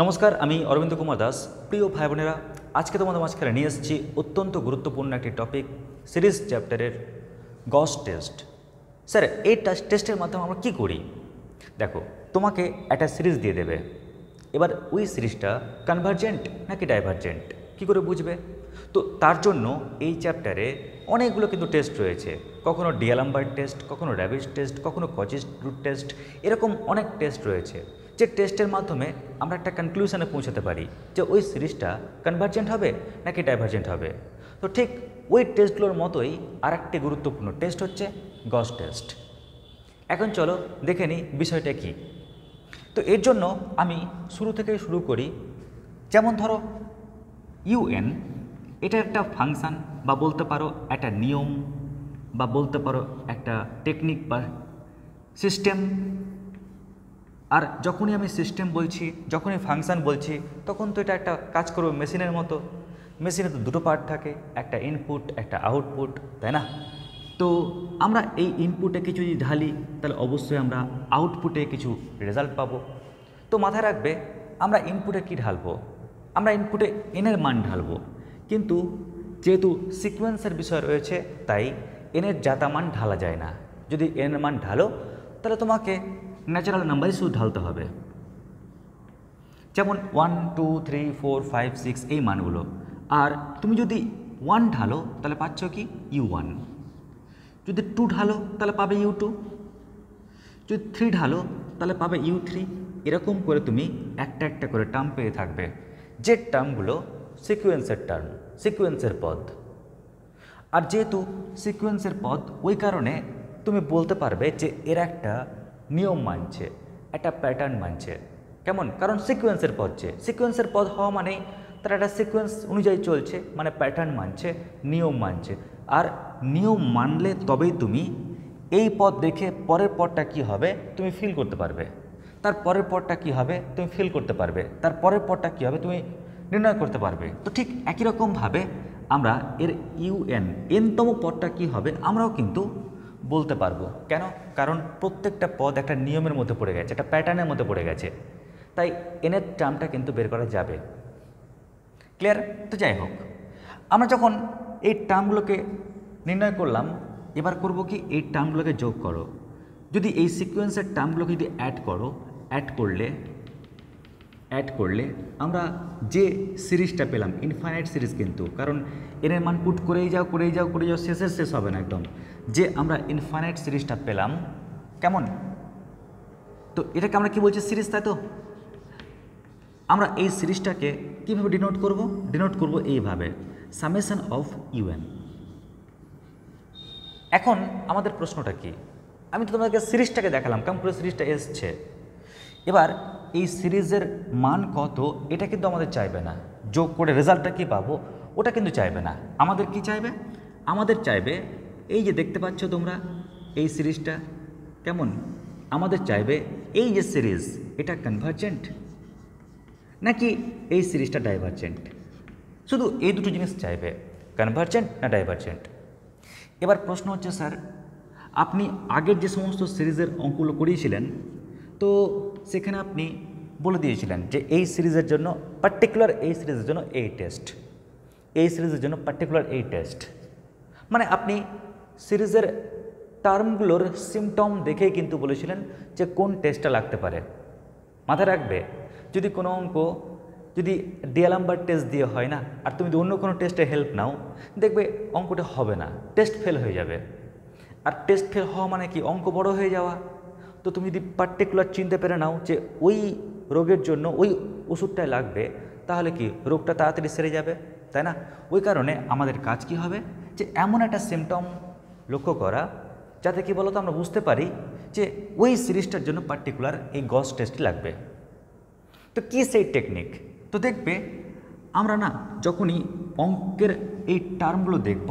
নমস্কার, আমি অরবিন্দ কুমার দাস। প্রিয় ভাই বোনেরা, আজকে তোমাদের মাঝখানে নিয়ে এসেছি অত্যন্ত গুরুত্বপূর্ণ একটি টপিক, সিরিজ চ্যাপ্টারের গস টেস্ট। স্যার, এই টেস্টের মাধ্যমে আমরা কী করি? দেখো, তোমাকে একটা সিরিজ দিয়ে দেবে, এবার ওই সিরিজটা কনভার্জেন্ট নাকি ডাইভার্জেন্ট কী করে বুঝবে? তো তার জন্য এই চ্যাপ্টারে অনেকগুলো কিন্তু টেস্ট রয়েছে। কখনো ডিয়ালাম্বার্ট টেস্ট, কখনো র্যাবিস টেস্ট, কখনো কচিস রুট টেস্ট, এরকম অনেক টেস্ট রয়েছে, যে টেস্টের মাধ্যমে আমরা একটা কনক্লুশনে পৌঁছাতে পারি যে ওই সিরিজটা কনভার্জেন্ট হবে নাকি ডাইভার্জেন্ট হবে। তো ঠিক ওই টেস্টগুলোর মতোই আর একটি গুরুত্বপূর্ণ টেস্ট হচ্ছে গস টেস্ট। এখন চলো দেখে নিই বিষয়টা কী। তো এর জন্য আমি শুরু থেকে শুরু করি। যেমন ধরো ইউএন, এটা একটা ফাংশান বা বলতে পারো একটা নিয়ম বা বলতে পারো একটা টেকনিক বা সিস্টেম। আর যখনই আমি সিস্টেম বলছি, যখনই ফাংশান বলছি, তখন তো এটা একটা কাজ করবে মেশিনের মতো। মেশিনে তো দুটো পার্ট থাকে, একটা ইনপুট একটা আউটপুট, তাই না? তো আমরা এই ইনপুটে কিছু যদি ঢালি তাহলে অবশ্যই আমরা আউটপুটে কিছু রেজাল্ট পাবো। তো মাথায় রাখবে, আমরা ইনপুটে কী ঢালবো? আমরা ইনপুটে এনের মান ঢালবো, কিন্তু যেহেতু সিকোয়েন্সের বিষয় রয়েছে তাই এনের জাতা মান ঢালা যায় না। যদি এনের মান ঢালো তাহলে তোমাকে ন্যাচারাল নাম্বারই শুধু ঢালতে হবে, যেমন 1 2 3 4 5 6 এই মানগুলো। আর তুমি যদি 1 ঢালো তাহলে পাচ্ছ কি U1, যদি 2 ঢালো তাহলে পাবে U2, যদি 3 ঢালো তাহলে পাবে U3। এরকম করে তুমি একটা একটা করে টার্ম পেয়ে থাকবে, যে টার্মগুলো সিকোয়েন্সের টার্ম, সিকোয়েন্সের পদ। আর যেহেতু সিকোয়েন্সের পদ, ওই কারণে তুমি বলতে পারবে যে এর একটা নিয়ম মানছে, একটা প্যাটার্ন মানছে। কেমন? কারণ সিকোয়েন্সের পদ, যে সিকোয়েন্সের পদ হওয়া মানেই তারা একটা সিকোয়েন্স অনুযায়ী চলছে, মানে প্যাটার্ন মানছে, নিয়ম মানছে। আর নিয়ম মানলে তবেই তুমি এই পদ দেখে পরের পদটা কী হবে তুমি ফিল করতে পারবে, তার পরের পদটা কী হবে তুমি ফিল করতে পারবে, তার পরের পদটা কী হবে তুমি নির্ণয় করতে পারবে। তো ঠিক একই রকমভাবে আমরা এর ইউএন, এনতম পদটা কী হবে আমরাও কিন্তু বলতে পারবো। কেন? কারণ প্রত্যেকটা পদ একটা নিয়মের মধ্যে পড়ে গেছে, একটা প্যাটার্নের মধ্যে পড়ে গেছে, তাই এনের টার্মটা কিন্তু বের করা যাবে। ক্লিয়ার? তো যাই হোক, আমরা যখন এই টার্মগুলোকে নির্ণয় করলাম, এবার করব কি, এই টার্মগুলোকে যোগ করো। যদি এই সিকোয়েন্সের টার্মগুলোকে যদি অ্যাড করো, অ্যাড করলে আমরা যে সিরিজটা পেলাম, ইনফাইনাইট সিরিজ কিন্তু, কারণ এনের মান পুট করেই যাও শেষ হবে না একদম, যে আমরা ইনফাইনাইট সিরিজটা পেলাম। কেমন? তো এটাকে আমরা কি বলছি? সিরিজ, তাই তো? আমরা এই সিরিজটাকে কীভাবে ডিনোট করব এইভাবে, সামেশন অফ ইউএন। এখন আমাদের প্রশ্নটা কি? আমি তো তোমাদেরকে সিরিজটাকে দেখালাম, কেমন করে সিরিজটা এসছে। এবার এই সিরিজের মান কত এটা কিন্তু আমাদের চাইবে না, যোগ করে রেজাল্টটা কী পাবো ওটা কিন্তু চাইবে না। আমাদের কি চাইবে? আমাদের চাইবে এই যে দেখতে পাচ্ছ তোমরা এই সিরিজটা, কেমন? আমাদের চাইবে এই যে সিরিজ, এটা কনভার্জেন্ট নাকি এই সিরিজটা ডাইভার্জেন্ট। শুধু এই দুটো জিনিস চাইবে, কনভার্জেন্ট না ডাইভার্জেন্ট। এবার প্রশ্ন হচ্ছে, স্যার আপনি আগের যে সমস্ত সিরিজের অঙ্কগুলো করিয়েছিলেন, তো সেখানে আপনি বলে দিয়েছিলেন যে এই সিরিজের জন্য পার্টিকুলার, এই সিরিজের জন্য এই টেস্ট, এই সিরিজের জন্য পার্টিকুলার এই টেস্ট। মানে আপনি সিরিজের টার্মগুলোর সিমটম দেখেই কিন্তু বলেছিলেন যে কোন টেস্টটা লাগতে পারে। মাথায় রাখবে, যদি কোনো অঙ্ক যদি ডিয়ালাম্বার্ট টেস্ট দিয়ে হয় না, আর তুমি যদি অন্য কোনো টেস্টে হেল্প নাও, দেখবে অঙ্কটা হবে না, টেস্ট ফেল হয়ে যাবে। আর টেস্ট ফেল হওয়া মানে কি? অঙ্ক বড় হয়ে যাওয়া। তো তুমি যদি পার্টিকুলার চিনতে পেরে নাও যে ওই রোগের জন্য ওই ওষুধটাই লাগবে, তাহলে কি রোগটা তাড়াতাড়ি সেরে যাবে, তাই না? ওই কারণে আমাদের কাজ কি হবে, যে এমন একটা সিমটম লক্ষ্য করা যাতে কি বলতো আমরা বুঝতে পারি যে ওই সিরিজটার জন্য পার্টিকুলার এই গস টেস্ট লাগবে। তো কী সেই টেকনিক? তো দেখবে আমরা না যখনই অঙ্কের এই টার্মগুলো দেখব,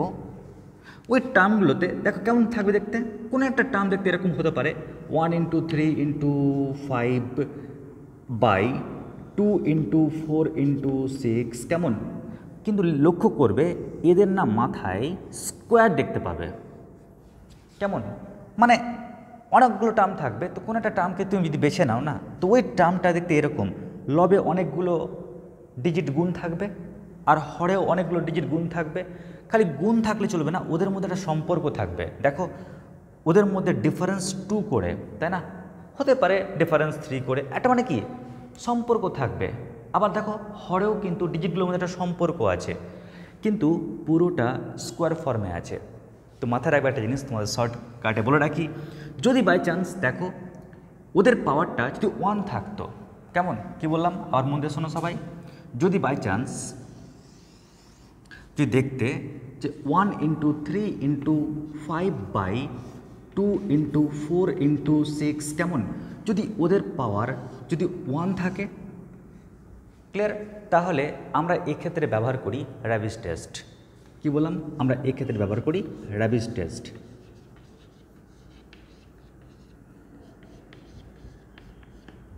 ওই টার্মগুলোতে দেখো কেমন থাকবে দেখতে। কোনো একটা টার্ম দেখতে এরকম হতে পারে 1 × 3 × 5 বাই 2 × 4 × 6, কেমন? কিন্তু লক্ষ্য করবে এদের না মাথায় স্কোয়ার দেখতে পাবে। কেমন? মানে অনেকগুলো টার্ম থাকবে, তো কোনো একটা টার্মকে তুমি যদি বেছে নাও না, তো ওই টার্মটা দেখতে এরকম লবে অনেকগুলো ডিজিট গুণ থাকবে আর হরেও অনেকগুলো ডিজিট গুণ থাকবে। খালি গুণ থাকলে চলবে না, ওদের মধ্যে একটা সম্পর্ক থাকবে। দেখো ওদের মধ্যে ডিফারেন্স 2 করে, তাই না, হতে পারে ডিফারেন্স 3 করে, একটা মানে কি সম্পর্ক থাকবে। আবার দেখো হরেও কিন্তু ডিজিটগুলোর মধ্যে একটা সম্পর্ক আছে, কিন্তু পুরোটা স্কোয়ার ফর্মে আছে। তো মাথায় রাখবে একটা জিনিস, তোমাদের শর্টকাটে বলে রাখি, যদি বাই চান্স দেখো ওদের পাওয়ারটা যদি 1 থাকতো, কেমন কি বললাম আর মন দিয়ে শোনো সবাই, যদি বাই চান্স যদি দেখতে যে 1 × 3 × 5/2 × 4 × 6, কেমন যদি ওদের পাওয়ার যদি 1 থাকে, ক্লিয়ার, তাহলে আমরা এক্ষেত্রে ব্যবহার করি র্যাবিস টেস্ট। কি বললাম, আমরা এক্ষেত্রে ব্যবহার করি র্যাবিস টেস্ট।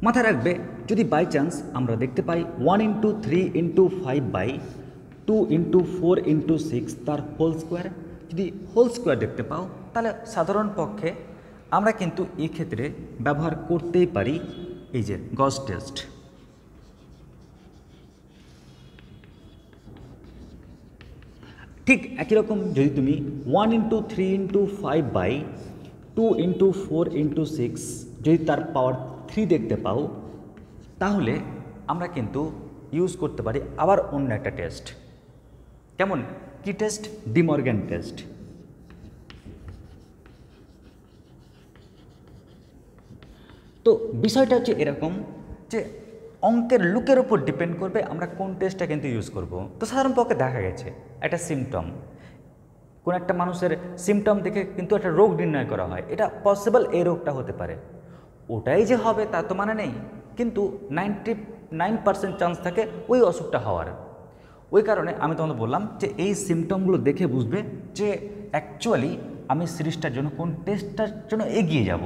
মাথায় রাখবে যদি বাই চান্স আমরা দেখতে পাই 1 × 3 × 5/2 × 4 × 6 তার হোল স্কোয়ার, যদি হোল স্কোয়ার দেখতে পাও, তাহলে সাধারণ পক্ষে আমরা কিন্তু এক্ষেত্রে ব্যবহার করতেই পারি এই যে গস টেস্ট। ঠিক একই রকম যদি তুমি 1 × 3 × 5/2 × 4 × 6 যদি তার পাওয়ার 3 দেখতে পাও, তাহলে আমরা কিন্তু ইউজ করতে পারি আবার অন্য একটা টেস্ট। কেমন কি টেস্ট, ডি মর্গ্যান টেস্ট। তো বিষয়টা হচ্ছে এরকম যে অঙ্কের লুকের উপর ডিপেন্ড করবে আমরা কোন টেস্টটা কিন্তু ইউজ করব। তো সাধারণ পক্ষে দেখা গেছে একটা সিমটম, কোন একটা মানুষের সিমটম দেখে কিন্তু একটা রোগ নির্ণয় করা হয়, এটা পসিবল এই রোগটা হতে পারে, ওটাই যে হবে তা তো মানে নেই, কিন্তু 99% চান্স থাকে ওই অসুখটা হওয়ার। ওই কারণে আমি তোমাদের বললাম যে এই সিমটমগুলো দেখে বুঝবে যে অ্যাকচুয়ালি আমি সিরিজটার জন্য কোন টেস্টটার জন্য এগিয়ে যাব।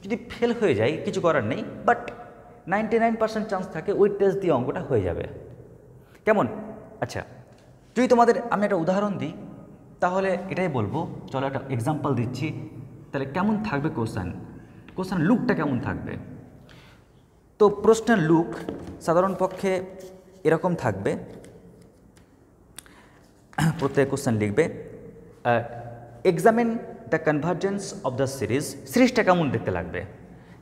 যদি ফেল হয়ে যায় কিছু করার নেই, বাট 99% চান্স থাকে ওই টেস্ট দিয়ে অঙ্কটা হয়ে যাবে। কেমন, আচ্ছা যদি তোমাদের আমি একটা উদাহরণ দিই তাহলে এটাই বলবো, চলো একটা এক্সাম্পল দিচ্ছি, তাহলে কেমন থাকবে কোশ্চেন লুকটা কেমন থাকবে। তো প্রশ্নের লুক সাধারণ পক্ষে এরকম থাকবে, প্রত্যেক কোশ্চেন লিখবে examine the convergence of the সিরিজটা কেমন দেখতে লাগবে,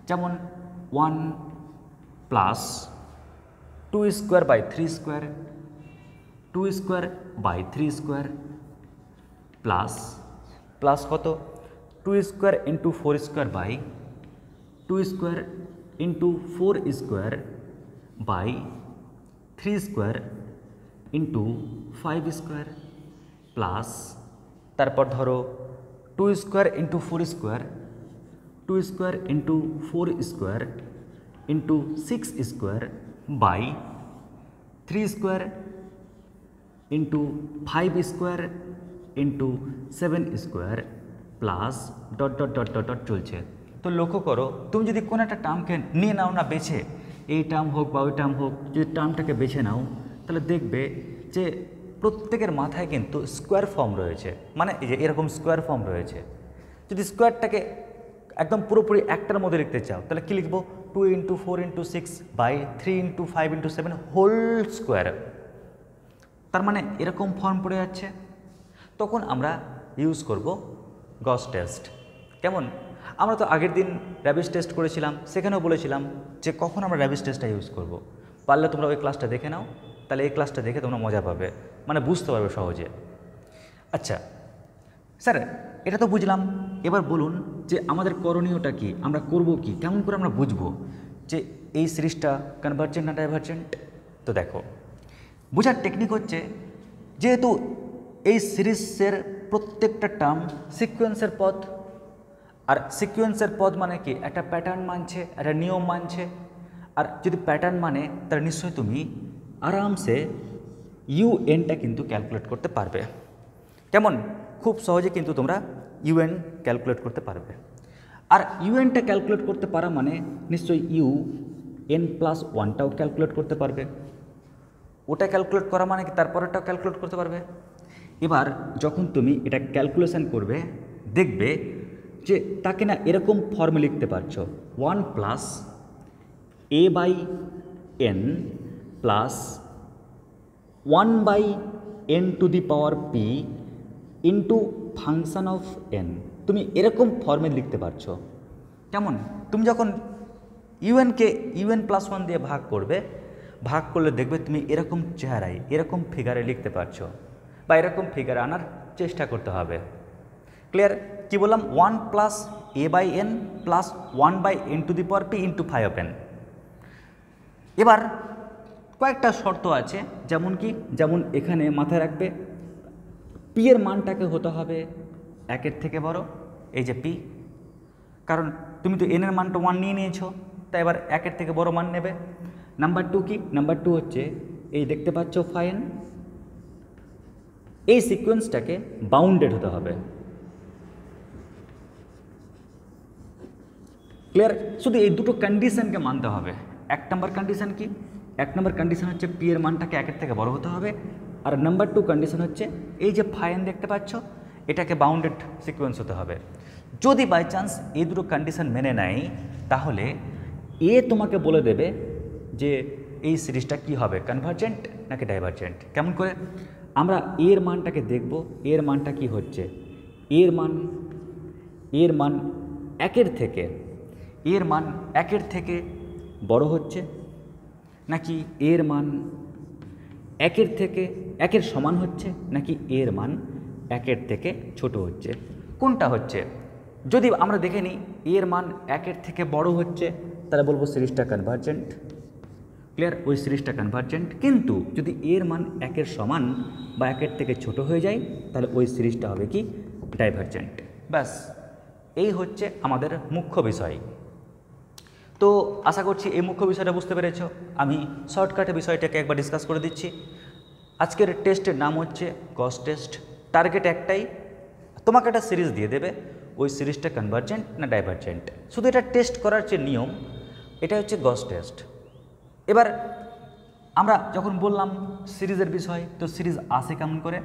যেমন 1 + 2² / 3² 2² / 3² প্লাস কত 2² × 4² / 2² × 4² / 3² × 5² প্লাস তারপর ধরো 2² × 4² 2² × 4² × 6² / 3² × 5² × 7² প্লাস ... চলছে। তো লক্ষ্য করো তুমি যদি কোনো একটা টার্মকে নিয়ে নাও না বেছে, এই টার্ম হোক বা ওই টার্ম হোক, যদি টার্মটাকে বেছে নাও তাহলে দেখবে যে প্রত্যেকের মাথায় কিন্তু স্কোয়ার ফর্ম রয়েছে, মানে এই যে এরকম স্কোয়ার ফর্ম রয়েছে। যদি স্কোয়ারটাকে একদম পুরোপুরি একটার মধ্যে লিখতে চাও তাহলে কী লিখবো, 2 × 4 × 6 / 3 × 5 × 7 হোল স্কোয়ার। তার মানে এরকম ফর্ম পড়ে যাচ্ছে, তখন আমরা ইউজ করব গস টেস্ট। কেমন, আমরা তো আগের দিন র্যাবিস টেস্ট করেছিলাম, সেখানেও বলেছিলাম যে কখন আমরা র্যাবিস টেস্টটা ইউজ করব। পারলে তোমরা ওই ক্লাসটা দেখে নাও, তাহলে এই ক্লাসটা দেখে তোমরা মজা পাবে, মানে বুঝতে পারবে সহজে। আচ্ছা স্যার এটা তো বুঝলাম, এবার বলুন যে আমাদের করণীয়টা কি, আমরা করব কি, কেমন করে আমরা বুঝবো যে এই সিরিজটা কনভার্জেন্ট না ডাইভার্জেন্ট। তো দেখো বোঝার টেকনিক হচ্ছে, যেহেতু এই সিরিজের প্রত্যেকটা টার্ম সিকোয়েন্সের পদ, আর সিকোয়েন্সের পদ মানে কি একটা প্যাটার্ন মানছে, একটা নিয়ম মানছে। আর যদি প্যাটার্ন মানে তাহলে নিশ্চয়ই তুমি আরামসে UN-টা কিন্তু ক্যালকুলেট করতে পারবে। কেমন, খুব সহজে কিন্তু তোমরা UN ক্যালকুলেট করতে পারবে। আর UN-টা ক্যালকুলেট করতে পারা মানে নিশ্চয়ই UN+1টাও ক্যালকুলেট করতে পারবে। ওটা ক্যালকুলেট করা মানে কি তারপরেরটাও ক্যালকুলেট করতে পারবে। এবার যখন তুমি এটা ক্যালকুলেশন করবে দেখবে যে তাকে না এরকম ফর্মে লিখতে পারছো, 1 + A/, N plus 1/n to the power P into function of N. তুমি এরকম ফর্মে লিখতে পারছো। কেমন? তুমি যখন ইউএনকে UN+1 দিয়ে ভাগ করবে, ভাগ করলে দেখবে তুমি এরকম চেহারায় এরকম ফিগারে লিখতে পারছো, বা এরকম ফিগারে আনার চেষ্টা করতে হবে। ক্লিয়ার? কি বললাম? 1 plus a/n plus 1/n to the power p into 5/n। এবার কয়েকটা শর্ত আছে, যেমন কি, যেমন এখানে মাথায় রাখবে পি এর মানটাকে হতে হবে 1-এর থেকে বড়, এই যে পি, কারণ তুমি তো এন এর মানটা 1 নিয়ে নিয়েছো, তাই এবার 1-এর থেকে বড় মান নেবে। নাম্বার 2 কি? নাম্বার 2 হচ্ছে এই দেখতে পাচ্ছ ফাইন, এই সিকোয়েন্সটাকে বাউন্ডেড হতে হবে। ক্লিয়ার? শুধু এই দুটো কন্ডিশনকে মানতে হবে। 1 নম্বর কন্ডিশন কি? 1 নম্বর কন্ডিশন হচ্ছে পি এর মানটাকে 1-এর থেকে বড় হতে হবে, আর নাম্বার 2 কন্ডিশন হচ্ছে এই যে ফাইন দেখতে পাচ্ছ এটাকে বাউন্ডেড সিকোয়েন্স হতে হবে। যদি বাই চান্স এই দুটো কন্ডিশন মেনে নেয়, তাহলে এ তোমাকে বলে দেবে যে এই সিরিজটা কি হবে, কনভার্জেন্ট নাকি ডাইভার্জেন্ট। কেমন করে? আমরা এর মানটাকে দেখব, এর মানটা কি হচ্ছে, এর মান 1-এর থেকে, এর মান 1-এর থেকে বড় হচ্ছে, নাকি এর মান 1-এর থেকে 1-এর সমান হচ্ছে, নাকি এর মান 1-এর থেকে ছোট হচ্ছে, কোনটা হচ্ছে? যদি আমরা দেখে নিই এর মান 1-এর থেকে বড় হচ্ছে, তাহলে বলবো সিরিজটা কনভার্জেন্ট। ক্লিয়ার? ওই সিরিজটা কনভার্জেন্ট। কিন্তু যদি এর মান 1-এর সমান বা 1-এর থেকে ছোট হয়ে যায়, তাহলে ওই সিরিজটা হবে কি, ডাইভার্জেন্ট। ব্যাস, এই হচ্ছে আমাদের মুখ্য বিষয়। তো আশা করছি এই মুখ্য বিষয়টা বুঝতে পেরেছো। আমি শর্টকাটে বিষয়টাকে একবার ডিসকাস করে দিচ্ছি। আজকের টেস্টের নাম হচ্ছে গস টেস্ট। টার্গেট একটাই, তোমাকে একটা সিরিজ দিয়ে দেবে, ওই সিরিজটা কনভার্জেন্ট না ডাইভার্জেন্ট, শুধু এটা টেস্ট করার যে নিয়ম, এটা হচ্ছে গস টেস্ট। এবার আমরা যখন বললাম সিরিজের বিষয়, তো সিরিজ আসে কেমন করে?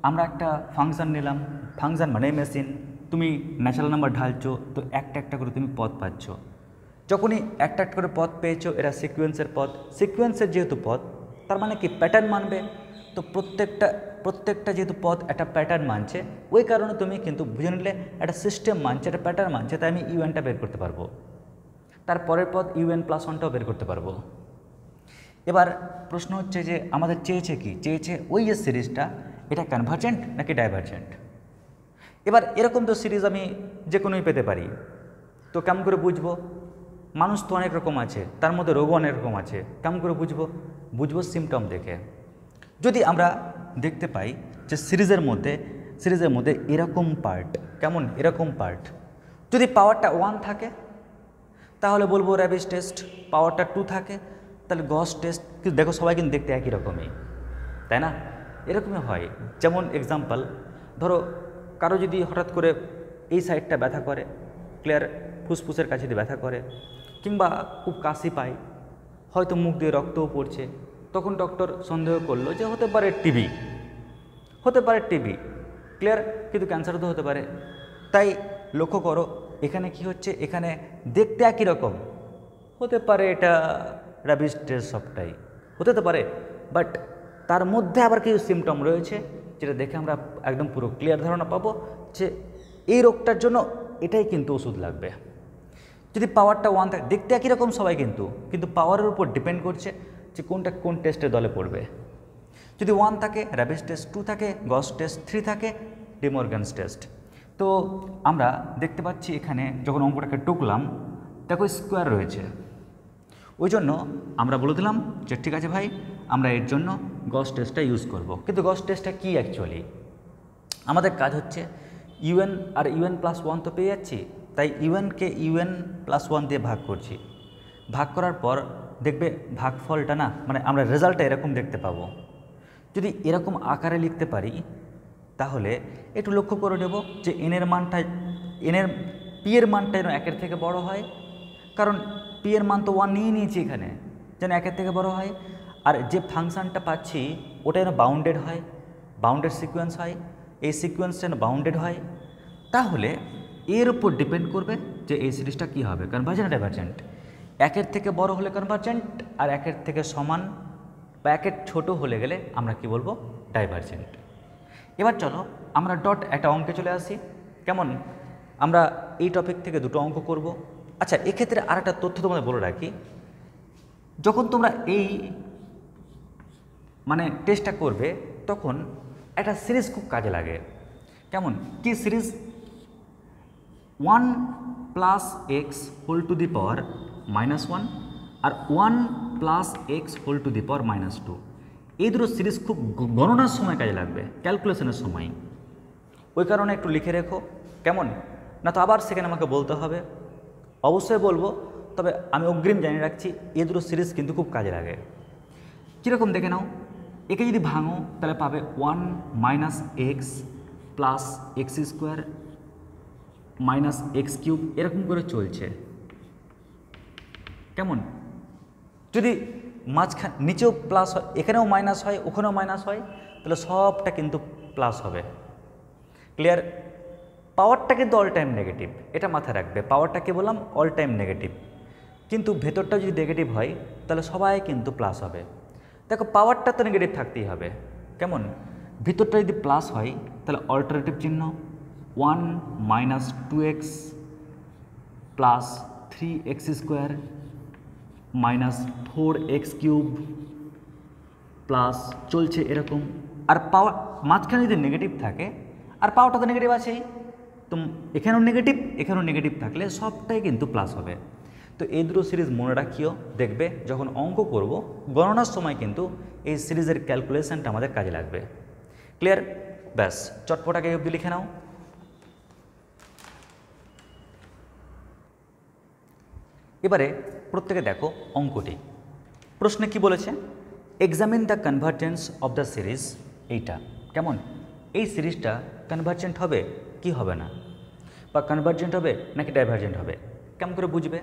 আমরা একটা ফাংশন নিলাম, ফাংশন মানে মেশিন, তুমি ন্যাচারাল নাম্বার ঢালছো, তো একটা একটা করে তুমি পদ পাচ্ছ। যখনই একটা একটা করে পদ পেয়েছো, এটা সিকোয়েন্সের পদ, সিকোয়েন্সের যেহেতু পদ, তার মানে কি প্যাটার্ন মানবে, তো প্রত্যেকটা যেহেতু পদ একটা প্যাটার্ন মানছে, ওই কারণে তুমি কিন্তু বুঝে নিলে একটা সিস্টেম মানছে, একটা প্যাটার্ন মানছে, তাই আমি ইউএনটা বের করতে পারবো, তারপরের পদ UN+1টাও বের করতে পারবো। এবার প্রশ্ন হচ্ছে যে আমাদের চেয়েছে কি? চেয়েছে ওই যে সিরিজটা, এটা কনভার্জেন্ট নাকি ডাইভার্জেন্ট। এবার এরকম তো সিরিজ আমি যে কোনোই পেতে পারি, তো কেমন করে বুঝবো? মানুষ তো অনেক রকম আছে, তার মধ্যে রোগও অনেক রকম আছে, কেমন করে বুঝবো? বুঝবো সিমটম দেখে। যদি আমরা দেখতে পাই যে সিরিজের মধ্যে এরকম পার্ট, কেমন এরকম পার্ট, যদি পাওয়ারটা 1 থাকে তাহলে বলবো র্যাবিস টেস্ট, পাওয়ারটা 2 থাকে তাহলে গস টেস্ট। কিন্তু দেখো সবাই কিন্তু দেখতে একই রকমই, তাই না? এরকমই হয়। যেমন এক্সাম্পল ধরো, কারো যদি হঠাৎ করে এই সাইডটা ব্যথা করে, ক্লিয়ার, ফুসফুসের কাছে যদি ব্যথা করে, কিংবা খুব কাশি পায়, হয়তো মুখ দিয়ে রক্তও পড়ছে, তখন ডক্টর সন্দেহ করলো যে হতে পারে টিবি, ক্লিয়ার, কিন্তু ক্যান্সারও তো হতে পারে। তাই লক্ষ্য করো এখানে কি হচ্ছে, এখানে দেখতে একই রকম, হতে পারে এটা র্যাবিস টেস্ট, সবটাই হতে তো পারে, বাট তার মধ্যে আবার কিছু সিমটম রয়েছে যেটা দেখে আমরা একদম পুরো ক্লিয়ার ধারণা পাবো যে এই রোগটার জন্য এটাই কিন্তু ওষুধ লাগবে। যদি পাওয়ারটা 1 থাকে, দেখতে একই রকম সবাই, কিন্তু পাওয়ারের উপর ডিপেন্ড করছে যে কোনটা কোন টেস্টের দলে পড়বে। যদি 1 থাকে র্যাবিস টেস্ট, 2 থাকে গস টেস্ট, 3 থাকে ডি মর্গানস টেস্ট। তো আমরা দেখতে পাচ্ছি এখানে যখন অঙ্কটাকে টুকলাম, দেখো স্কোয়ার রয়েছে, ওই জন্য আমরা বলে দিলাম যে ঠিক আছে ভাই, আমরা এর জন্য গস টেস্টটা ইউজ করব। কিন্তু গস টেস্টটা কী অ্যাকচুয়ালি? আমাদের কাজ হচ্ছে UN আর UN+1 তো পেয়ে যাচ্ছি, তাই ইউএনকে UN+1 দিয়ে ভাগ করছি। ভাগ করার পর দেখবে ভাগফলটা না, মানে আমরা রেজাল্টটা এরকম দেখতে পাবো। যদি এরকম আকারে লিখতে পারি, তাহলে একটু লক্ষ্য করে নেব যে পি এর মানটা যেন 1-এর থেকে বড় হয়, কারণ পি এর মান তো 1 নিয়ে নিয়েছি এখানে, যেন 1-এর থেকে বড় হয়। আর যে ফাংশানটা পাচ্ছি ওটা যেন বাউন্ডেড হয়, বাউন্ডেড সিকোয়েন্স হয়, এই সিকোয়েন্স যেন বাউন্ডেড হয়। তাহলে এর উপর ডিপেন্ড করবে যে এই সিরিজটা কী হবে, কনভার্জেন্ট ডাইভার্জেন্ট। একের থেকে বড় হলে কনভার্জেন্ট, আর একের থেকে সমান বা একের ছোট হলে গেলে আমরা কি বলবো, ডাইভারজেন্ট। এবার চলো আমরা ডট একটা অঙ্কে চলে আসি। কেমন, আমরা এই টপিক থেকে দুটো অঙ্ক করব। আচ্ছা, এক্ষেত্রে আর একটা তথ্য তোমাদের বলে রাখি, যখন তোমরা এই টেস্টটা করবে তখন একটা সিরিজ খুব কাজে লাগে। কেমন, কি series? 1 plus x whole to the power -1 আর 1 plus x whole to the power -2, এই দুটো সিরিজ খুব গণনার সময় কাজে লাগবে, ক্যালকুলেশনের সময়। ওই কারণে একটু লিখে রেখো। কেমন, না তো আবার সেখানে আমাকে বলতে হবে। অবশ্যই বলবো, তবে আমি অগ্রিম জানিয়ে রাখছি এই দুটো সিরিজ কিন্তু খুব কাজে লাগে। কীরকম দেখে নাও, একে যদি ভাঙো তাহলে পাবে 1 minus x plus x square minus x cube, এরকম করে চলছে। কেমন, যদি মাঝখানে নিচেও প্লাস হয়, এখানেও মাইনাস হয়, ওখানেও মাইনাস হয়, তাহলে সবটা কিন্তু প্লাস হবে। ক্লিয়ার? পাওয়ারটা কিন্তু অল টাইম নেগেটিভ, এটা মাথায় রাখবে। পাওয়ারটাকে বললাম অল টাইম নেগেটিভ, কিন্তু ভেতরটা যদি নেগেটিভ হয় তাহলে সবাই কিন্তু প্লাস হবে। দেখো, পাওয়ারটা তো নেগেটিভ থাকতেই হবে। কেমন, ভিতরটা যদি প্লাস হয় তাহলে অল্টারনেটিভ চিহ্ন 1 minus 2x plus 3x square minus 4x cube plus চলছে এরকম। আর পাওয়ার মাঝখানে যদি নেগেটিভ থাকে, আর পাওয়ারটা তো নেগেটিভ আছেই, তো এখানেও নেগেটিভ থাকলে সবটাই কিন্তু প্লাস হবে। তো এই দুটো সিরিজ মনে রাখিও, দেখবে যখন অঙ্ক করব গণনার সময় কিন্তু এই সিরিজের ক্যালকুলেশনটা আমাদের কাজে লাগবে। ক্লিয়ার? ব্যাস, চটপটাকে এই অবধি লিখে নাও। এবারে প্রত্যেকে দেখো অঙ্কটি। প্রশ্নে কি বলেছে, examine the convergence of the series. এইটা কেমন, এই সিরিজটা কনভার্জেন্ট হবে কি হবে না, বা কনভার্জেন্ট হবে নাকি ডাইভার্জেন্ট হবে, কেমন করে বুঝবে?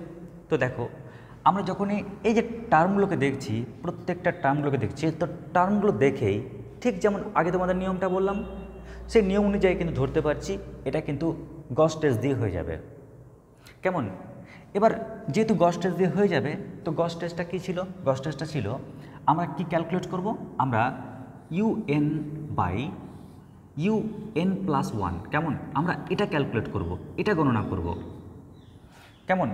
তো দেখো, আমরা যখনই এই যে টার্মগুলোকে দেখছি, প্রত্যেকটা টার্মগুলোকে দেখছি, তো টার্মগুলো দেখেই ঠিক যেমন আগে তোমাদের নিয়মটা বললাম, সেই নিয়ম অনুযায়ী কিন্তু ধরতে পারছি এটা কিন্তু গস টেস্ট দিয়ে হয়ে যাবে। কেমন, এবার যেহেতু গস টেস্ট দিয়ে হয়ে যাবে, তো গস টেস্টটা কী ছিল? গস টেস্টটা ছিল আমরা কি ক্যালকুলেট করব, আমরা UN বাই UN প্লাস 1, কেমন, আমরা এটা ক্যালকুলেট করব, এটা গণনা করব। কেমন,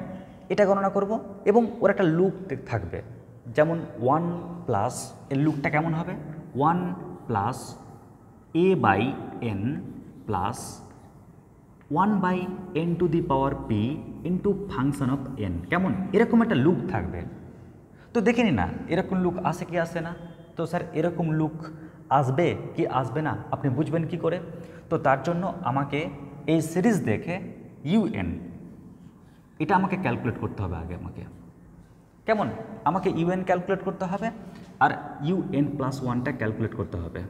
এটা গণনা করব, এবং ওর একটা লুক থাকবে, যেমন 1 প্লাস, এর লুকটা কেমন হবে, 1 plus a by n plus 1 by n to the power p into function of n। কেমন, এরকম একটা লুক থাকবে। তো দেখে নি না এরকম লুক আসে কি আসে না? তো স্যার এরকম লুক আসবে কি আসবে না আপনি বুঝবেন কি করে? তো তার জন্য আমাকে এই সিরিজ দেখে UN এটা আমাকে ক্যালকুলেট করতে হবে আগে। কেমন, আমাকে UN ক্যালকুলেট করতে হবে আর UN প্লাস 1টা ক্যালকুলেট করতে হবে।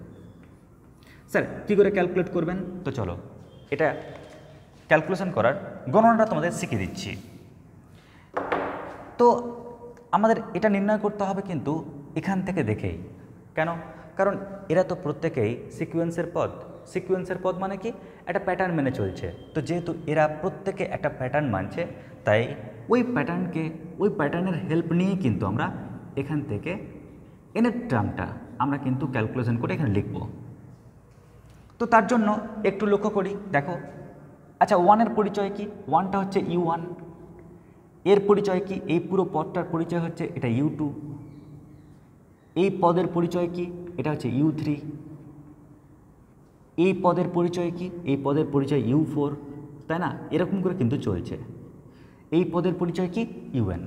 স্যার কী করে ক্যালকুলেট করবেন? তো চলো এটা ক্যালকুলেশন করার গণনাটা তোমাদের শিখিয়ে দিচ্ছি। তো আমাদের এটা নির্ণয় করতে হবে কিন্তু এখান থেকে দেখেই। কেন? কারণ এরা তো প্রত্যেকেই সিকোয়েন্সের পদ। সিকোয়েন্সের পদ মানে কি, একটা প্যাটার্ন মেনে চলছে। তো যেহেতু এরা প্রত্যেকে একটা প্যাটার্ন মানছে, তাই ওই প্যাটার্নের হেল্প নিয়েই কিন্তু আমরা এখান থেকে এনের টার্মটা আমরা কিন্তু ক্যালকুলেশন করে এখানে লিখব। তো তার জন্য একটু লক্ষ্য করি, দেখো। আচ্ছা, 1-এর পরিচয় কি? 1টা হচ্ছে U1। এর পরিচয় কি? এই পুরো পদটার পরিচয় হচ্ছে এটা U2। এই পদের পরিচয় কি? এটা হচ্ছে U3। এই পদের পরিচয় কি? এই পদের পরিচয় U4, তাই না? এরকম করে কিন্তু চলছে। এই পদের পরিচয় কি? UN।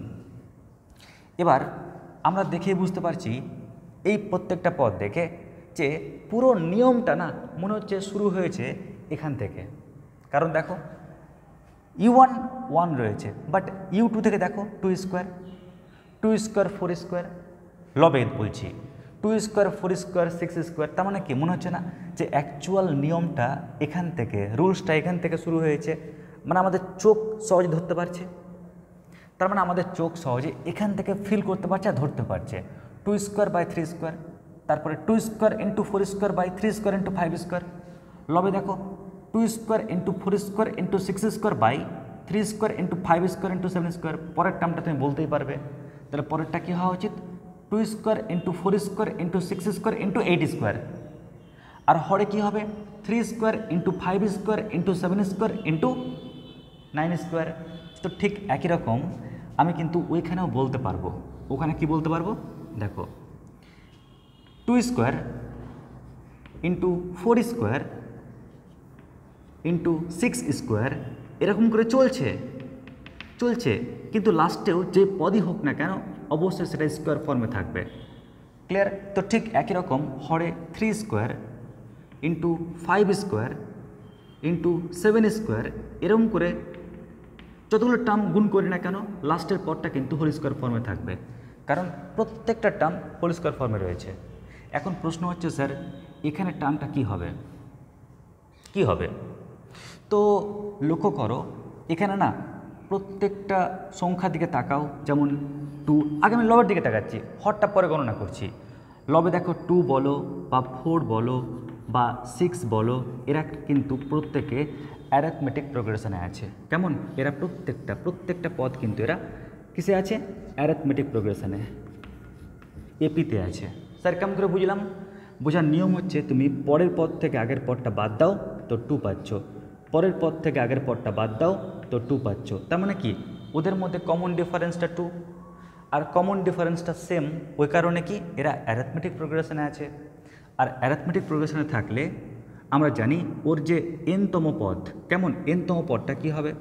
এবার আমরা দেখে বুঝতে পারছি এই প্রত্যেকটা পদ দেখে যে পুরো নিয়মটা না মনে হচ্ছে শুরু হয়েছে এখান থেকে। কারণ দেখো U1 1 রয়েছে, বাট U2 থেকে দেখো 2 স্কোয়ার 4 স্কোয়ার, লবে বলছি 2 স্কোয়ার 4 স্কোয়ার 6 স্কোয়ার। তার মানে কি মনে হচ্ছে না যে অ্যাকচুয়াল নিয়মটা এখান থেকে, রুলসটা এখান থেকে শুরু হয়েছে? মানে আমাদের চোখ সহজে ধরতে পারছে। তার মানে আমাদের চোখ সহজে এখান থেকে ফিল করতে পারছে আর ধরতে পারছে। 2 স্কোয়ার বাই 3 স্কোয়ার, তারপরে 2 square into 4 square by 3 square into 5 square. লবে দেখো 2 square into 4 square into 6 square by 3 square into 5 square into 7 square, পরের টার্মটা তুমি বলতেই পারবে। তাহলে পরেরটা কী হওয়া উচিত? 2 square into 4 square into 6 square into 8 square. আর হরে কী হবে? 3 square into 5 square into 7 square into 9 square. তো ঠিক একই রকম আমি কিন্তু ওইখানেও বলতে পারবো। ওখানে কি বলতে পারবো? দেখো 2 square into 4 square into 6 square, এরকম করে চলছে, কিন্তু লাস্টেও যে পদই হোক না কেন অবশ্যই সেটা স্কোয়ার ফর্মে থাকবে। ক্লিয়ার? তো ঠিক একই রকম হরে 3 square into 5 square into 7 square, এরকম করে যতগুলো টার্ম গুণ করি না কেন লাস্টের পদটা কিন্তু হোল স্কোয়ার ফর্মে থাকবে, কারণ প্রত্যেকটা টার্ম হোল স্কোয়ার ফর্মে রয়েছে। এখন প্রশ্ন হচ্ছে স্যার এখানে টার্মটা কি হবে? তো লক্ষ্য করো এখানে না প্রত্যেকটা সংখ্যার দিকে তাকাও। যেমন 2, আগে আমি লবের দিকে তাকাচ্ছি, হরটা পরে গণনা করছি। লবে দেখো 2 বলো বা 4 বলো বা 6 বলো, এরা কিন্তু প্রত্যেকে অ্যারিথমেটিক প্রোগ্রেশনে আছে। কেমন? এরা প্রত্যেকটা পদ কিন্তু এরা কিসে আছে? অ্যারিথমেটিক প্রোগ্রেশনে, এপিতে আছে। স্যার কেমন করে বুঝলাম? বোঝার নিয়ম হচ্ছে তুমি পরের পদ থেকে আগের পদটা বাদ দাও তো 2 পাচ্ছ, পরের পদ থেকে আগের পদটা বাদ দাও তো 2 পাচ্ছ। তার মানে কি ওদের মধ্যে কমন ডিফারেন্সটা 2, আর কমন ডিফারেন্সটা সেম, ওই কারণে কি এরা অ্যারিথমেটিক প্রোগ্রেশনে আছে। আর অ্যারিথমেটিক প্রোগ্রেশনে থাকলে আমরা জানি ওর যে এনতম পদ, কেমন এনতম পদটা কি হবে?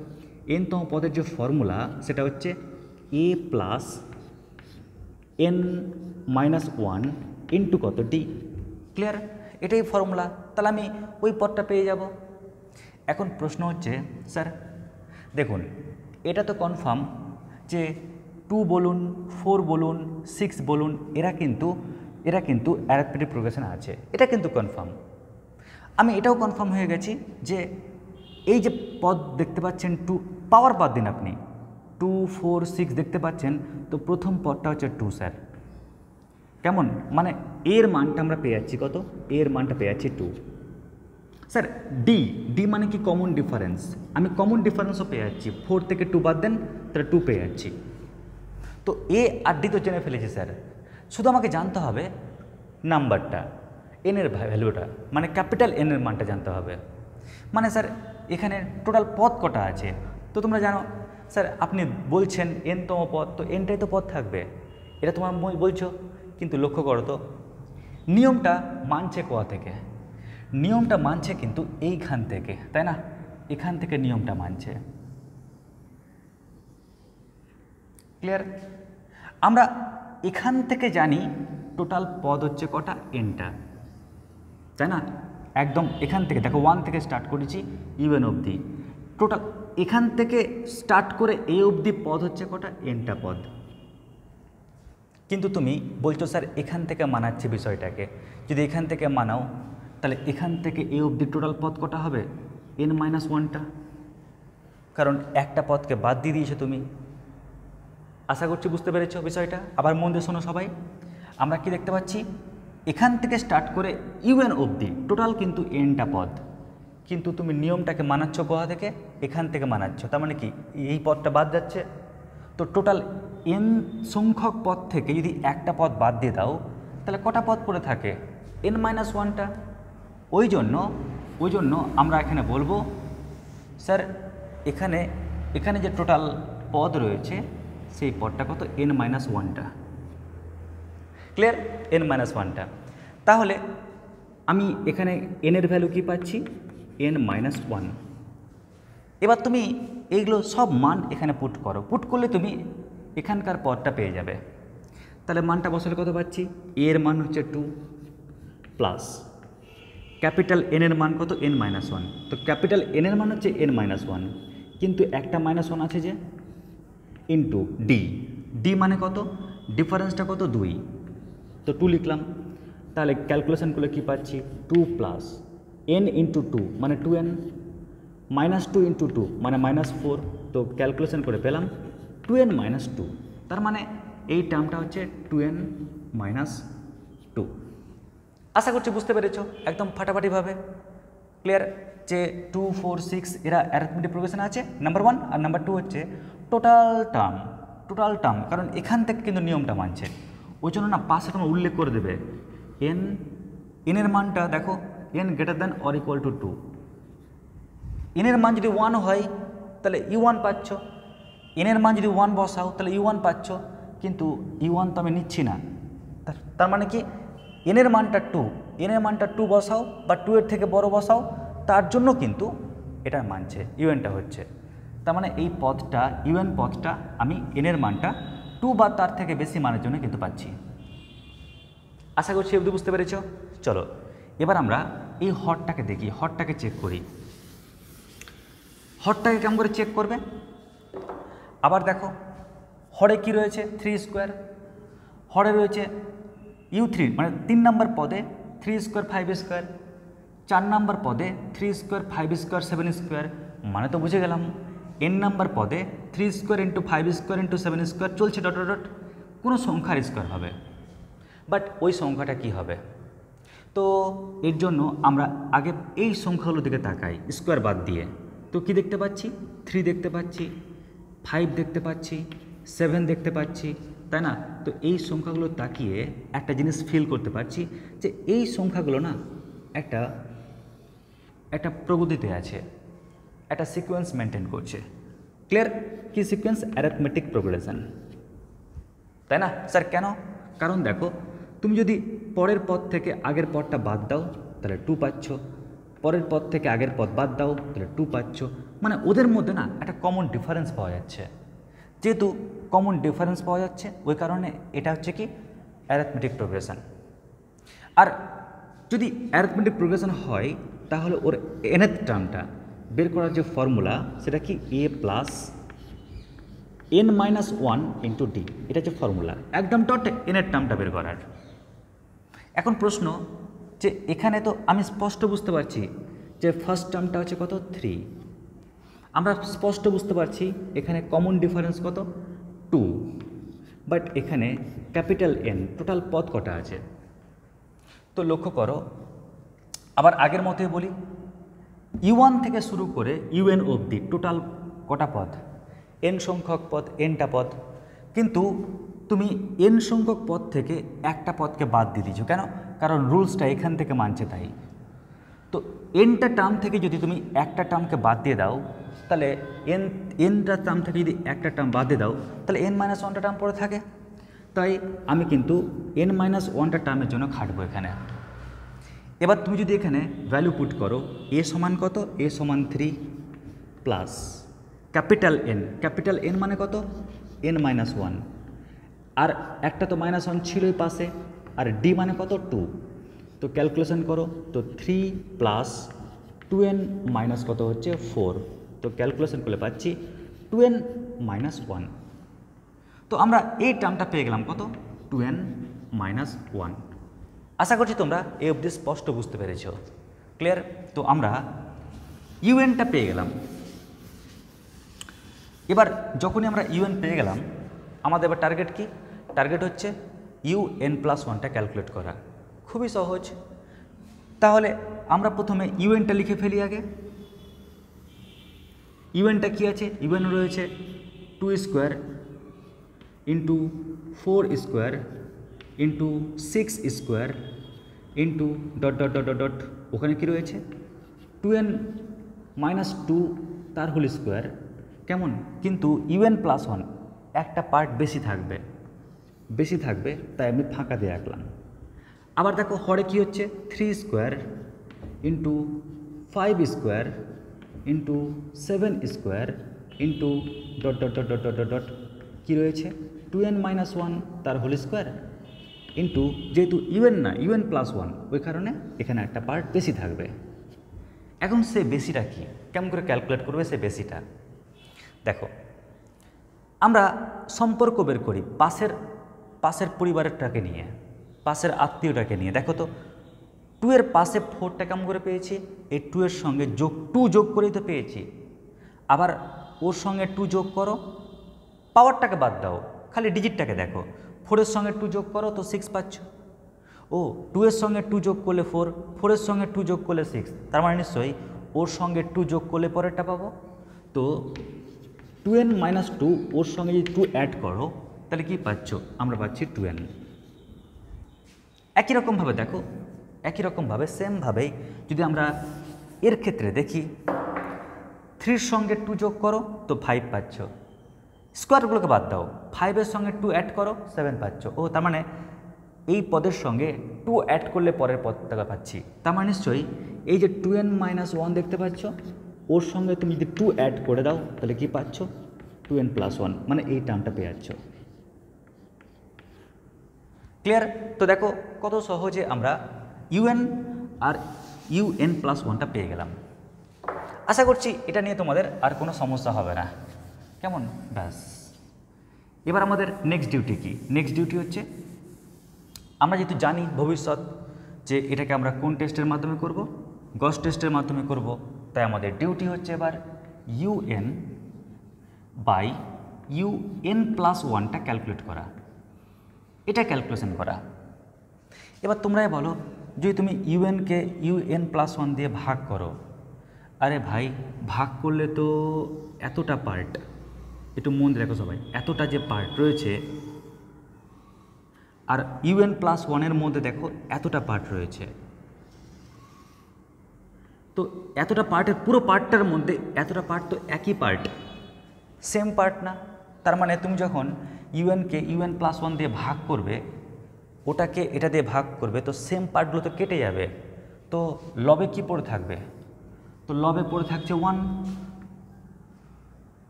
এনতম পদের যে ফর্মুলা সেটা হচ্ছে a প্লাস n-1 ইন্টু কত? ডি। ক্লিয়ার? এটাই ফর্মুলা। তাহলে আমি ওই পদটা পেয়ে যাব। এখন প্রশ্ন হচ্ছে স্যার দেখুন এটা তো কনফার্ম যে 2 বলুন 4 বলুন 6 বলুন এরা কিন্তু অ্যারিথমেটিক প্রোগ্রেশনে আছে, এটা কিন্তু কনফার্ম। আমি এটাও কনফার্ম হয়ে গেছি যে এই যে পদ দেখতে পাচ্ছেন 2, পাওয়ার বাদ দিন আপনি, 2 4 6 দেখতে পাচ্ছেন, তো প্রথম পদটা হচ্ছে 2 স্যার। কেমন? মানে এর মানটা আমরা পেয়ে যাচ্ছি কত? এর মানটা পেয়ে যাচ্ছি 2 স্যার। ডি মানে কি? Common difference. আমি কমন ডিফারেন্সও পেয়ে যাচ্ছি, 4 থেকে 2 বাদ দেন তাহলে 2 পেয়ে যাচ্ছি। তো এ আর ডি তো জেনে ফেলেছি স্যার, শুধু আমাকে জানতে হবে নাম্বারটা, এনের ভ্যালুটা, মানে ক্যাপিটাল এনের মানটা জানতে হবে। মানে স্যার এখানে টোটাল পদ কটা আছে? তো তোমরা জানো স্যার, আপনি বলছেন এনতম পদ, তো এনটাই তো পদ থাকবে, এটা তোমার বলছো। কিন্তু লক্ষ্য করো তো নিয়মটা মানছে কোয়া থেকে? নিয়মটা মানছে কিন্তু এইখান থেকে, তাই না? এখান থেকে নিয়মটা মানছে। ক্লিয়ার? আমরা এখান থেকে জানি টোটাল পদ হচ্ছে কটা? এনটা, তাই না? একদম এখান থেকে দেখো 1 থেকে স্টার্ট করেছি ইউএন অবধি, টোটাল এখান থেকে স্টার্ট করে এ অবধি পদ হচ্ছে কটা? এনটা পদ। কিন্তু তুমি বলছো স্যার এখান থেকে মানাচ্ছে বিষয়টাকে, যদি এখান থেকে মানাও তাহলে এখান থেকে এ অবধি টোটাল পদ কটা হবে? n-1টা, কারণ একটা পদকে বাদ দিয়ে দিয়েছো তুমি। আশা করছি বুঝতে পেরেছো বিষয়টা। আবার মন দিয়ে শোনো সবাই, আমরা কি দেখতে পাচ্ছি? এখান থেকে স্টার্ট করে ইউএন অবধি টোটাল কিন্তু এনটা পদ, কিন্তু তুমি নিয়মটাকে মানাচ্ছ কোথা থেকে? এখান থেকে মানাচ্ছ। তার মানে কি এই পদটা বাদ যাচ্ছে, তো টোটাল এন সংখ্যক পদ থেকে যদি একটা পদ বাদ দিয়ে দাও তাহলে কটা পদ পড়ে থাকে? n-1টা। ওই জন্য আমরা এখানে বলবো স্যার এখানে যে টোটাল পদ রয়েছে সেই পদটা কত? n-1টা। ক্লিয়ার? n-1টা। তাহলে আমি এখানে এনের ভ্যালু কি পাচ্ছি? n-1। এবার তুমি এইগুলো সব মান এখানে পুট করো, পুট করলে তুমি এখানকার পদটা পেয়ে যাবে। তাহলে মানটা বসালে কত পাচ্ছি? এর মান হচ্ছে 2 প্লাস ক্যাপিটাল এনের মান কত? n-1। তো ক্যাপিটাল এনের মান হচ্ছে n-1, কিন্তু একটা -1 আছে যে, ইন্টু ডি মানে কত? ডিফারেন্সটা কত? 2, তো 2 লিখলাম। তাহলে ক্যালকুলেশন করলে কী পাচ্ছি? 2 প্লাস n ইন্টু 2 মানে 2n, -2 ইন্টু 2 মানে -4, তো ক্যালকুলেশন করে পেলাম 2n-2। তার মানে এই টার্মটা হচ্ছে 2n-2। আশা করছি বুঝতে পেরেছো একদম ফাটাফাটিভাবে। ক্লিয়ার? যে 2 4 6 এরা অ্যারিথমেটিক প্রোগ্রেশন আছে নাম্বার 1, আর নাম্বার 2 হচ্ছে টোটাল টার্ম, কারণ এখান থেকে কিন্তু নিয়মটা মানছে, ওই জন্য না পাশে তোমরা উল্লেখ করে দেবে এন এর মানটা দেখো n greater than or equal to 2, এর মান যদি 1 হয় তাহলে u1 পাচ্ছ, এর মান যদি 1 বসাও তাহলে u1 পাচ্ছ, কিন্তু u1 তো আমি নিচ্ছি না, তার মানে কি এর মানটা 2, এর মানটা 2 বসাও বা 2 এর থেকে বড় বসাও, তার জন্য কিন্তু এটা মানছে ইউএনটা হচ্ছে, তার মানে এই পদটা ইউএন পদটা আমি এর মানটা 2 বা তার থেকে বেশি মানের জন্য কিন্তু পাচ্ছি। আশা করছি অবধি বুঝতে পেরেছ। চলো এবার আমরা এই হরটাকে দেখি, হরটাকে চেক করি। হরটাকে কেমন করে চেক করবে, আবার দেখো হরে কি রয়েছে 3 স্কোয়ার, হরে রয়েছে u3 মানে 3 নম্বর পদে 3 স্কোয়ার 5 স্কোয়ার, 4 নম্বর পদে 3 স্কোয়ার 5 স্কোয়ার 7 স্কোয়ার, মানে তো বুঝে গেলাম n নম্বর পদে 3 square into 5 square into 7 square চলছে ডট ডট ডট, কোনো সংখ্যার স্কোয়ার হবে, বাট ওই সংখ্যাটা কি হবে, তো এর জন্য আমরা আগে এই সংখ্যাগুলোর দিকে তাকাই স্কোয়ার বাদ দিয়ে, তো কি দেখতে পাচ্ছি 3 দেখতে পাচ্ছি, 5 দেখতে পাচ্ছি, 7 দেখতে পাচ্ছি, তাই না? তো এই সংখ্যাগুলো তাকিয়ে একটা জিনিস ফিল করতে পারছি যে এই সংখ্যাগুলো না একটা প্রগতিতে আছে, একটা সিকোয়েন্স মেনটেন করছে। ক্লিয়ার? কি সিকোয়েন্স? অ্যারিথমেটিক প্রোগ্রেশন, তাই না স্যার? কেন? কারণ দেখো তুমি যদি পরের পদ থেকে আগের পদটা বাদ দাও তাহলে 2 পাচ্ছ, পরের পদ থেকে আগের পদ বাদ দাও তাহলে 2 পাচ্ছ, মানে ওদের মধ্যে না একটা কমন ডিফারেন্স পাওয়া যাচ্ছে, যেহেতু কমন ডিফারেন্স পাওয়া যাচ্ছে ওই কারণে এটা হচ্ছে কি অ্যারিথমেটিক প্রোগ্রেশন। আর যদি অ্যারিথমেটিক প্রোগ্রেশন হয় তাহলে ওর nth টার্মটা বের করার যে ফর্মুলা সেটা কি a plus n-1 into D, এটা হচ্ছে ফর্মুলা, একদম ডট এনের টার্মটা বের করার। এখন প্রশ্ন যে এখানে তো আমি স্পষ্ট বুঝতে পারছি যে ফার্স্ট টার্মটা হচ্ছে কত 3, আমরা স্পষ্ট বুঝতে পারছি এখানে কমন ডিফারেন্স কত 2, বাট এখানে ক্যাপিটাল N টোটাল পদ কটা আছে, তো লক্ষ্য করো আবার আগের মতোই বলি u1 থেকে শুরু করে un অবধি টোটাল কটা পদ, n সংখ্যক পদ, nটা পদ, কিন্তু তুমি n সংখ্যক পদ থেকে একটা পদকে বাদ দিয়ে দিচ্ছ, কেন? কারণ রুলসটা এখান থেকে মানছে তাই। তো nটা টার্ম থেকে যদি তুমি একটা টার্মকে বাদ দিয়ে দাও তাহলে nটা টার্ম থেকে যদি একটা টার্ম বাদ দিয়ে দাও তাহলে n-1টা টার্ম পড়ে থাকে, তাই আমি কিন্তু n-1টা টার্মের জন্য খাটবো এখানে। এবার তুমি যদি এখানে ভ্যালু পুট করো a সমান কত, a সমান 3 প্লাস ক্যাপিটাল N মানে কত n-1, আর একটা তো -1 ছিলই পাশে, আর d মানে কত 2, তো ক্যালকুলেশন করো, তো 3 প্লাস 2n মাইনাস কত হচ্ছে 4, তো ক্যালকুলেশন করলে পাচ্ছি 2n-1, তো আমরা এই টার্মটা পেয়ে গেলাম কত 2n-1। আশা করছি তোমরা এই অবধি স্পষ্ট বুঝতে পেরেছ। ক্লিয়ার? তো আমরা ইউএনটা পেয়ে গেলাম। এবার যখনই আমরা ইউএন পেয়ে গেলাম আমাদের এবার টার্গেট কি? টার্গেট হচ্ছে un+1টা ক্যালকুলেট করা। খুবই সহজ। তাহলে আমরা প্রথমে ইউএনটা লিখে ফেলি আগে। ইউএনটা কি আছে? ইউএন রয়েছে 2 square into 4 square into 6 square into dot dot dot dot, ওখানে কী রয়েছে 2n-2 তার হোল স্কোয়ার। কেমন? কিন্তু un+1 একটা পার্ট বেশি থাকবে তাই আমি ফাঁকা দিয়ে রাখলাম। আবার দেখো হরে কী হচ্ছে 3 square into 5 square into 7 square into dot dot dot dot dot dot কী রয়েছে 2n-1 তার হোল স্কোয়ার ইন্টু, যেহেতু ইউএন না un+1 ওই কারণে এখানে একটা পার্ট বেশি থাকবে। এখন সে বেশিটা কি, কেমন করে ক্যালকুলেট করবে সে বেশিটা? দেখো আমরা সম্পর্ক বের করি পাশের পরিবারেরটাকে নিয়ে, পাশের আত্মীয়টাকে নিয়ে। দেখো তো 2 এর পাশে 4টা কেমন করে পেয়েছি? এই 2 এর সঙ্গে 2 যোগ করেই তো পেয়েছি। আবার ওর সঙ্গে 2 যোগ করো, পাওয়ারটাকে বাদ দাও, খালি ডিজিটটাকে দেখো। 4 এর সঙ্গে 2 যোগ করো তো 6 পাচ্ছ। ও 2 এর সঙ্গে 2 যোগ করলে 4, 4 এর সঙ্গে 2 যোগ করলে 6, তার মানে নিশ্চয়ই ওর সঙ্গে 2 যোগ করলে পরেরটা পাবো। তো 2n মাইনাস 2 ওর সঙ্গে যদি 2 অ্যাড করো তাহলে কি পাচ্ছ? আমরা পাচ্ছি 2n। একই রকমভাবে দেখো, একই রকমভাবে সেমভাবেই যদি আমরা এর ক্ষেত্রে দেখি, 3 সঙ্গে 2 যোগ করো তো 5 পাচ্ছ, স্কোয়ারগুলোকে বাদ দাও, 5-এর সঙ্গে 2 অ্যাড করো 7 পাচ্ছ। ও তার মানে এই পদের সঙ্গে 2 অ্যাড করলে পরের পদটা পাচ্ছি। তার মানে নিশ্চয়ই এই যে 2n মাইনাস 1 দেখতে পাচ্ছ, ওর সঙ্গে তুমি যদি 2 অ্যাড করে দাও তাহলে কি পাচ্ছ? 2n প্লাস 1, মানে এই টার্মটা পেয়ে যাচ্ছ। ক্লিয়ার? তো দেখো কত সহজে আমরা un আর un প্লাস 1টা পেয়ে গেলাম। আশা করছি এটা নিয়ে তোমাদের আর কোনো সমস্যা হবে না। কেমন? ব্যাস, এবার আমাদের নেক্সট ডিউটি কি? নেক্সট ডিউটি হচ্ছে, আমরা যেহেতু জানি ভবিষ্যৎ যে এটাকে আমরা কোন টেস্টের মাধ্যমে করব, গস টেস্টের মাধ্যমে করব, তাই আমাদের ডিউটি হচ্ছে এবার un বাই un প্লাস 1টা ক্যালকুলেট করা, এটা ক্যালকুলেশন করা। এবার তোমরাই বলো, যদি তুমি কে un প্লাস 1 দিয়ে ভাগ করো, আরে ভাই ভাগ করলে তো এতটা পার্ট, একটু মন দেখো সবাই, এতটা যে পার্ট রয়েছে, আর un প্লাস 1-এর মধ্যে দেখো এতটা পার্ট রয়েছে, তো এতটা পার্টের পুরো পার্টটার মধ্যে এতটা পার্ট তো একই পার্ট, সেম পার্ট না? তার মানে তুমি যখন কে un প্লাস 1 দিয়ে ভাগ করবে, ওটাকে এটা দিয়ে ভাগ করবে, তো সেম পার্টগুলো তো কেটে যাবে, তো লবে কি পড়ে থাকবে? তো লবে পড়ে থাকছে 1।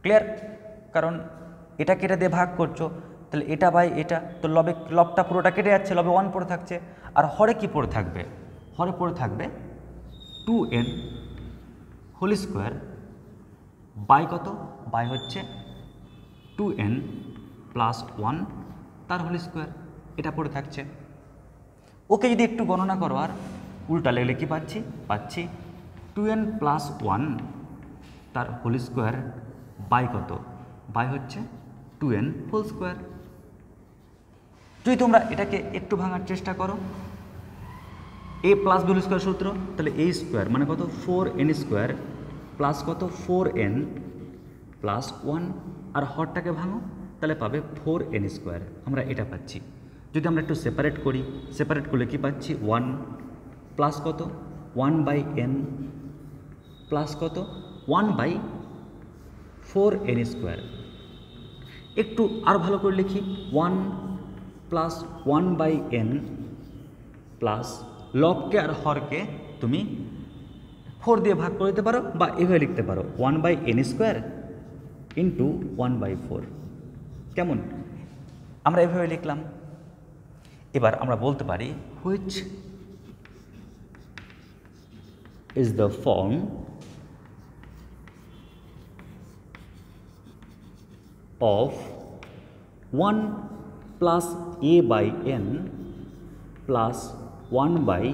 ক্লিয়ার? কারণ এটাকে এটা দিয়ে ভাগ করছো, তাহলে এটা বাই এটা, তো লবটা পুরোটা কেটে যাচ্ছে, লবে 1 পড়ে থাকছে। আর হরে কি পড়ে থাকবে? হরে পড়ে থাকবে 2n হোল স্কোয়ার বাই কত? বাই হচ্ছে 2n প্লাস 1 তার হোল স্কোয়ার, এটা পড়ে থাকছে। ওকে যদি একটু গণনা করো আর উল্টা লেগলে কি পাচ্ছি? পাচ্ছি 2n প্লাস 1 তার হোল স্কোয়ার বাই কত? বাই হচ্ছে 2n হোল স্কোয়ার। যদি তোমরা এটাকে একটু ভাঙার চেষ্টা করো, a plus B whole square সূত্র, তাহলে a স্কোয়ার মানে কত? 4n স্কোয়ার প্লাস কত? 4n প্লাস 1, আর হরটাকে ভাঙো তাহলে পাবে 4n স্কোয়ার, আমরা এটা পাচ্ছি। যদি আমরা একটু সেপারেট করি, সেপারেট করলে কি পাচ্ছি? 1 প্লাস কত? 1 বাই n প্লাস কত? 1 বাই 4n স্কোয়ার। একটু আর ভালো করে লিখি, 1 প্লাস 1 বাই n প্লাস লবকে আর হরকে তুমি 4 দিয়ে ভাগ করে দিতে পারো, বা এভাবে লিখতে পারো 1 by n square into 1 by 4। কেমন? আমরা এভাবে লিখলাম। এবার আমরা বলতে পারি which is the form of 1 plus a by n plus 1 by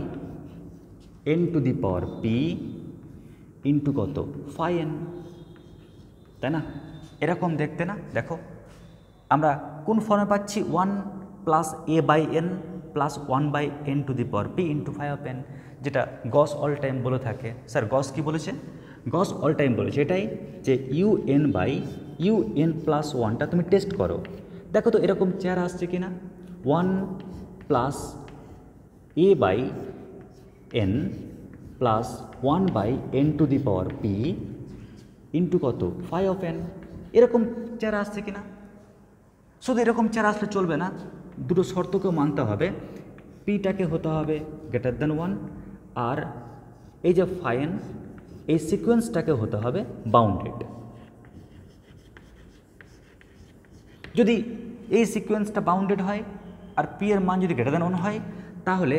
n to the power p into কত? phi n, তাই না? এরকম দেখতে না? দেখো আমরা কোন ফর্মে পাচ্ছি? 1 plus a by n plus 1 by n to the power p into phi of n, যেটা গস অল টাইম বলে থাকে। স্যার গস কি বলেছে? গস অল টাইম বলেছে এটাই যে un বাই un প্লাস 1টা তুমি টেস্ট করো, দেখো তো এরকম চেহারা আসছে কি না? 1 plus a by n plus 1 by n to the power p into কত? phi of n, এরকম চেহারা আসছে কি না? শুধু এরকম চেহারা আসলে চলবে না, দুটো শর্তকেও মানতে হবে। পিটাকে হতে হবে গ্রেটার দ্যান 1, আর এই যে phi n এই সিকোয়েন্সটাকে হতে হবে বাউন্ডেড। যদি এই সিকোয়েন্সটা বাউন্ডেড হয় আর পি এর মান যদি গ্রেটার দ্যান 1 হয়, তাহলে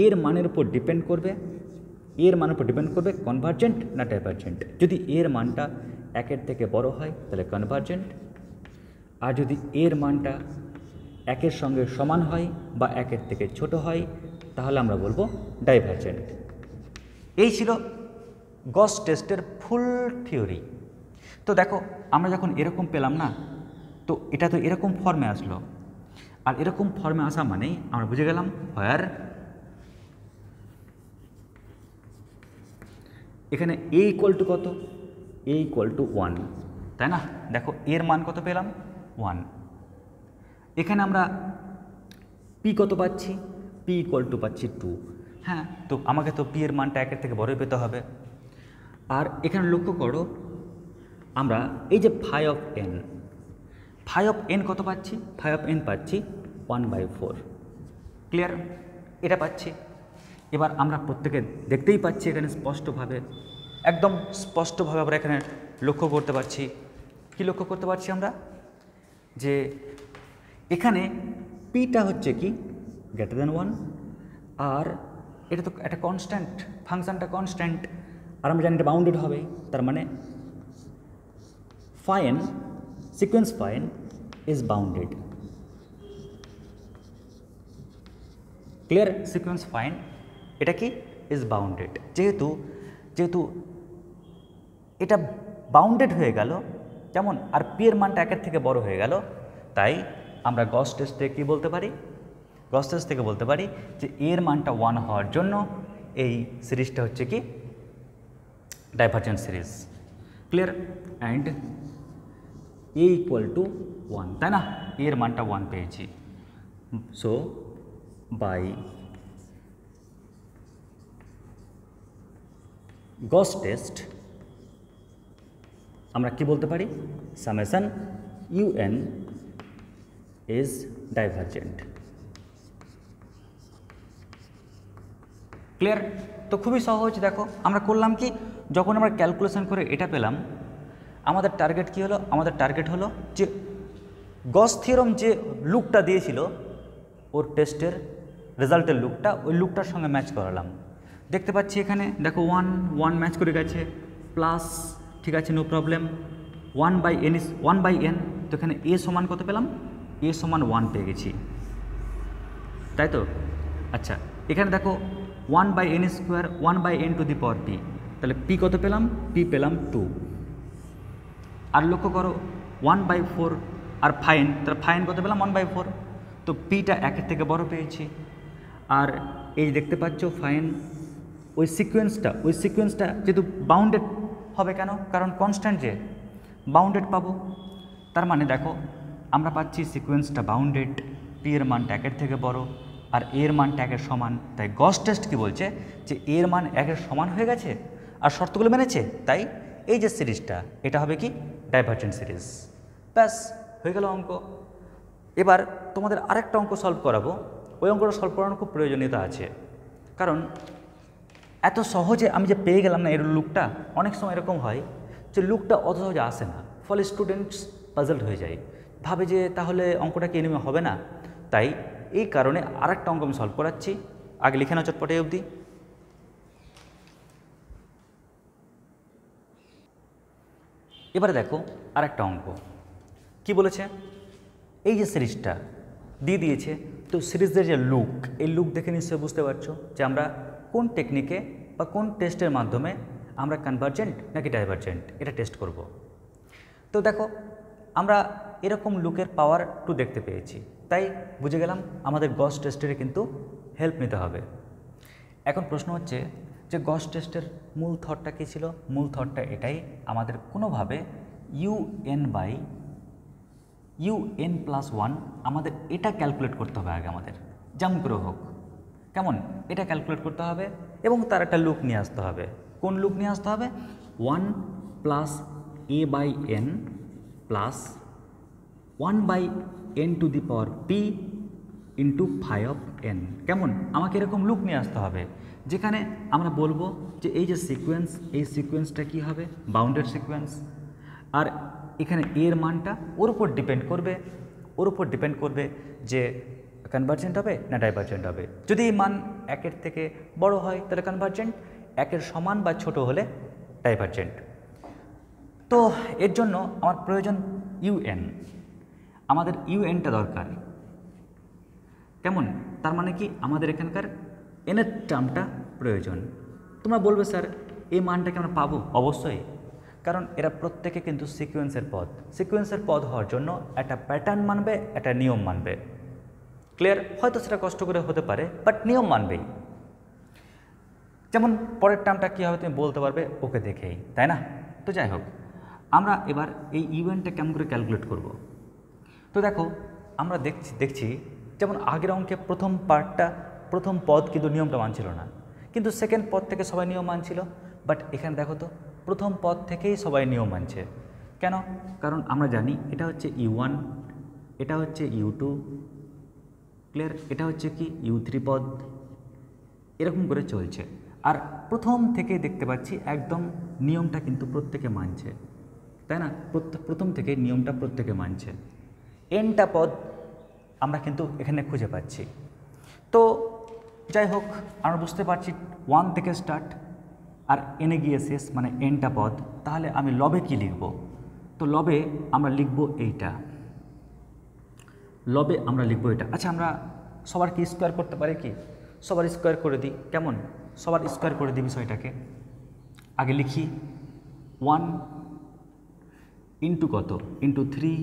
এর মানের উপর ডিপেন্ড করবে, এর মানের উপর ডিপেন্ড করবে কনভার্জেন্ট না ডাইভার্জেন্ট। যদি এর মানটা 1-এর থেকে বড় হয় তাহলে কনভার্জেন্ট, আর যদি এর মানটা 1-এর সঙ্গে সমান হয় বা 1-এর থেকে ছোট হয় তাহলে আমরা বলবো ডাইভার্জেন্ট। এই ছিল গস টেস্টের ফুল থিওরি। তো দেখো আমরা যখন এরকম পেলাম না, তো এটা তো এরকম ফর্মে আসলো, আর এরকম ফর্মে আসা মানেই আমরা বুঝে গেলাম হোয়ার এখানে এ ইকুয়াল টু কত, এ ইকুয়াল টু 1, তাই না? দেখো এর মান কত পেলাম, 1। এখানে আমরা পি কত পাচ্ছি, পি ইকুয়াল টু পাচ্ছি 2। হ্যাঁ, তো আমাকে তো পি এর মানটা 1-এর থেকে বড়ই পেতে হবে। আর এখানে লক্ষ্য করো, আমরা এই যে ফাই অফ এন কত পাচ্ছি, ফাই অফ এন পাচ্ছি 1/4। ক্লিয়ার? এটা পাচ্ছি। এবার আমরা প্রত্যেকে দেখতেই পাচ্ছি এখানে স্পষ্টভাবে, একদম স্পষ্টভাবে আমরা এখানে লক্ষ্য করতে পারছি। কি লক্ষ্য করতে পারছি আমরা? যে এখানে পিটা হচ্ছে কি গ্রেটার দ্যান 1, আর এটা তো একটা কনস্ট্যান্ট, ফাংশনটা কনস্ট্যান্ট, আর আমরা জানি এটা বাউন্ডেড হবে। তার মানে fine, sequence fine is bounded. Clear? Sequence fine এটা কি ইজ বাউন্ডেড। যেহেতু এটা বাউন্ডেড হয়ে গেল, যেমন আর পি এর মানটা 1-এর থেকে বড় হয়ে গেল, তাই আমরা গস টেস্ট থেকে কী বলতে পারি, গস টেস্ট থেকে বলতে পারি যে এর মানটা 1 হওয়ার জন্য এই সিরিজটা হচ্ছে কি divergent series. Clear? And a equal to 1, তাই না? এর মানটা 1 পেয়েছি। সো বাই গস টেস্ট আমরা কি বলতে পারি, summation UN is divergent. Clear? তো খুবই সহজ। দেখো আমরা করলাম কি, যখন আমরা ক্যালকুলেশন করে এটা পেলাম, আমাদের টার্গেট কি হলো, আমাদের টার্গেট হলো যে গস থিওরাম যে লুকটা দিয়েছিল ওর টেস্টের রেজাল্টের লুকটা ওই লুকটার সঙ্গে ম্যাচ করালাম। দেখতে পাচ্ছি এখানে দেখো 1 ম্যাচ করে গেছে, প্লাস ঠিক আছে, no problem. 1/n is 1/n, তো এখানে এ সমান কত পেলাম, এ সমান 1 পেয়ে গেছি, তাই তো? আচ্ছা, এখানে দেখো 1/n², 1/n to the power P, তাহলে পি কত পেলাম, পি পেলাম 2। আর লক্ষ্য করো 1/4 আর ফাইন, তাহলে ফাইন কত পেলাম 1/4, তো পিটা 1-এর থেকে বড় পেয়েছি। আর এই দেখতে পাচ্ছ ফাইন, ওই সিকোয়েন্সটা যেহেতু বাউন্ডেড হবে, কেন? কারণ কনস্ট্যান্ট যে বাউন্ডেড পাবো। তার মানে দেখো আমরা পাচ্ছি সিকোয়েন্সটা বাউন্ডেড, পি এর মানটা 1-এর থেকে বড় আর এর মানটা 1-এর সমান। তাই গস টেস্ট কি বলছে যে এর মান 1-এর সমান হয়ে গেছে আর শর্তগুলো মেনেছে, তাই এই যে সিরিজটা এটা হবে কি ডাইভারজেন্ট সিরিজ। ব্যাস হয়ে গেল অঙ্ক। এবার তোমাদের আরেকটা অঙ্ক সলভ করাবো। ওই অঙ্কটা সলভ করানোর খুব প্রয়োজনীয়তা আছে, কারণ এত সহজে আমি যে পেয়ে গেলাম না এর লুকটা, অনেক সময় এরকম হয় যে লুকটা অত সহজে আসে না, ফলে স্টুডেন্টস পাজলড হয়ে যায়, ভাবে যে তাহলে অঙ্কটা কি এনিমে হবে না। তাই এই কারণে আরেকটা অঙ্ক আমি সলভ করাচ্ছি, আগে লিখে নাও চটপটে অবধি। এবারে দেখো আরেকটা অঙ্ক কি বলেছে, এই যে সিরিজটা দিয়ে দিয়েছে, তো সিরিজের যে লুক, এই লুক দেখে নিশ্চয়ই বুঝতে পারছো যে আমরা কোন টেকনিকে বা কোন টেস্টের মাধ্যমে আমরা কনভার্জেন্ট নাকি ডাইভারজেন্ট এটা টেস্ট করব। তো দেখো আমরা এরকম লুকের পাওয়ার 2 দেখতে পেয়েছি, তাই বুঝে গেলাম আমাদের গস টেস্টের কিন্তু হেল্প নিতে হবে। এখন প্রশ্ন হচ্ছে যে গস টেস্টের মূল থটটা কী ছিল? মূল থটটা এটাই, আমাদের কোনোভাবে UN+1 আমাদের এটা ক্যালকুলেট করতে হবে আগে, আমাদের যেমন করে হোক, কেমন এটা ক্যালকুলেট করতে হবে এবং তার একটা লুক নিয়ে আসতে হবে। কোন লুক নিয়ে আসতে হবে? 1 + a/n plus 1/n to the power p into phi of n। কেমন? আমাকে এরকম লুক নিয়ে আসতে হবে যেখানে আমরা বলবো যে এই যে সিকোয়েন্স, এই সিকোয়েন্সটা কী হবে? Bounded sequence. আর এখানে এর মানটা ওর উপর ডিপেন্ড করবে যে কনভার্জেন্ট হবে না ডাইভারজেন্ট হবে। যদি এই মান 1-এর থেকে বড় হয় তাহলে কনভার্জেন্ট, 1-এর সমান বা ছোট হলে ডাইভারজেন্ট। তো এর জন্য আমার প্রয়োজন UN, আমাদের ইউএনটা দরকার। কেমন? তার মানে কি আমাদের এখানকার এনের টার্মটা প্রয়োজন। তোমরা বলবে স্যার এই মানটাকে আমরা পাবো? অবশ্যই, কারণ এরা প্রত্যেকে কিন্তু সিকোয়েন্সের পদ হওয়ার জন্য একটা প্যাটার্ন মানবে, একটা নিয়ম মানবে। ক্লিয়ার? হয়তো সেটা কষ্ট করে হতে পারে, বাট নিয়ম মানবেই। যেমন পরের টার্মটা কী হবে তুমি বলতে পারবে ওকে দেখেই, তাই না? তো যাই হোক, আমরা এবার এই ইভেন্টটা কেমন করে ক্যালকুলেট করব। তো দেখো আমরা দেখছি যেমন আগের অঙ্কে প্রথম পদ কিন্তু নিয়মটা মানছিল না, কিন্তু সেকেন্ড পদ থেকে সবাই নিয়ম মানছিল। বাট এখানে দেখো তো প্রথম পদ থেকেই সবাই নিয়ম মানছে। কেন? কারণ আমরা জানি এটা হচ্ছে U1, এটা হচ্ছে U2, ক্লিয়ার, এটা হচ্ছে কি U3 পদ, এরকম করে চলছে। আর প্রথম থেকেই দেখতে পাচ্ছি একদম নিয়মটা কিন্তু প্রত্যেকে মানছে, তাই না? প্রথম থেকে নিয়মটা প্রত্যেকে মানছে। এনটা পদ আমরা কিন্তু এখানে খুঁজে পাচ্ছি। তো যাই হোক, আমরা বুঝতে পারছি 1 থেকে স্টার্ট আর এনে গিয়ে শেষ, মানে এনটা পদ। তাহলে আমি লবে কি লিখব? তো লবে আমরা লিখব এইটা, লবে আমরা লিখব এটা। আচ্ছা, আমরা সবার কি স্কোয়ার করতে পারি কি? সবার স্কোয়ার করে দিই, কেমন? সবার স্কোয়ার করে দিই বিষয়টাকে। আগে লিখি 1 ইন্টু কত, ইন্টু 3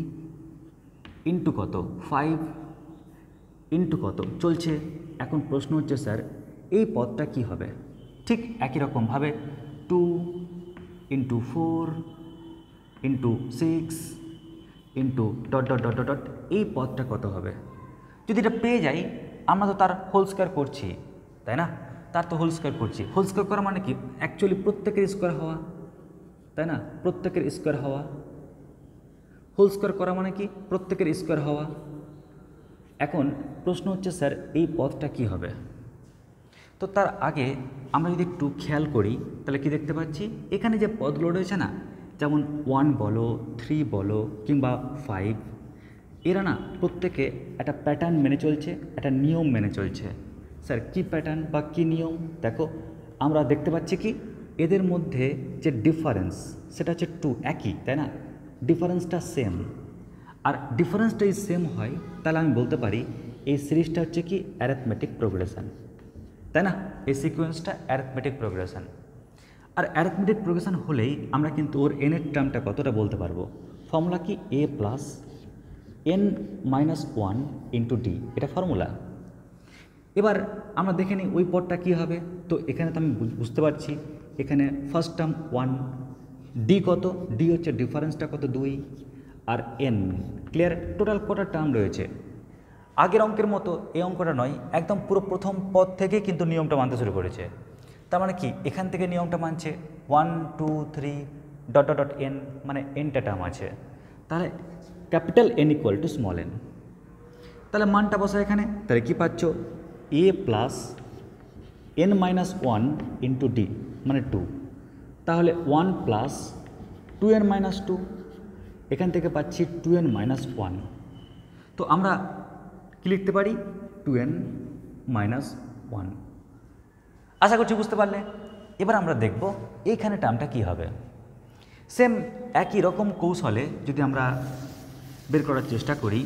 ইন্টু কত 5 ইন্টু কত চলছে। এখন প্রশ্ন হচ্ছে স্যার এই পদটা কি হবে? ঠিক একই রকমভাবে 2 into 4 into 6 into dot dot dot dot, এই পদটা কত হবে? যদি এটা পেয়ে যাই, আমরা তো তার হোল স্কোয়ার করছি, তাই না? তার তো হোল স্কোয়ার করছি। হোল স্কোয়ার করা মানে কি? অ্যাকচুয়ালি প্রত্যেকের স্কোয়ার হওয়া, তাই না? প্রত্যেকের স্কোয়ার হওয়া। হোল স্কোয়ার করা মানে কি? প্রত্যেকের স্কোয়ার হওয়া। এখন প্রশ্ন হচ্ছে স্যার এই পদটা কি হবে? তো তার আগে আমরা যদি একটু খেয়াল করি তাহলে কি দেখতে পাচ্ছি, এখানে যে পদগুলো রয়েছে না, যেমন 1 বলো, 3 বলো কিংবা 5, এরা না প্রত্যেকে একটা প্যাটার্ন মেনে চলছে, একটা নিয়ম মেনে চলছে। স্যার কী প্যাটার্ন বা কী নিয়ম? দেখো আমরা দেখতে পাচ্ছি কি এদের মধ্যে যে ডিফারেন্স সেটা হচ্ছে 2, একই, তাই না? ডিফারেন্সটা সেম। আর ডিফারেন্সটা যদি সেম হয় তাহলে আমি বলতে পারি এই সিরিজটা হচ্ছে কি অ্যারিথমেটিক প্রোগ্রেশন, তাই না? এই সিকোয়েন্সটা অ্যারিথমেটিক প্রোগ্রেশন। আর অ্যারিথমেটিক প্রোগ্রেশন হলেই আমরা কিন্তু ওর এনের টার্মটা কতটা বলতে পারবো। ফর্মুলা কি? a plus n minus 1 into D, এটা ফর্মুলা। এবার আমরা দেখে নিই ওই পদটা কী হবে। তো এখানে তো আমি বুঝতে পারছি এখানে ফার্স্ট টার্ম 1, ডি কত? ডি হচ্ছে ডিফারেন্সটা কত 2, আর এন, ক্লিয়ার? টোটাল কটা টার্ম রয়েছে? আগের অঙ্কের মতো এই অঙ্কটা নয়, একদম পুরো প্রথম পদ থেকে কিন্তু নিয়মটা মানতে শুরু করেছে। তার মানে কি এখান থেকে নিয়মটা মানছে 1 2 3 ডট ডট ডট এন, মানে এনটা টার্ম আছে। তাহলে capital N equal to small n. তাহলে মানটা বসা এখানে, তাহলে কী পাচ্ছ? A plus n minus 1 into d মানে 2, তাহলে 1 প্লাস 2n মাইনাস 2, এখান থেকে পাচ্ছি 2n মাইনাস 1। তো আমরা কী লিখতে পারি? 2n minus 1। আশা করছি বুঝতে পারলে। এবার আমরা দেখব এইখানে টার্মটা কী হবে। সেম একই রকম কৌশলে যদি আমরা বের করার চেষ্টা করি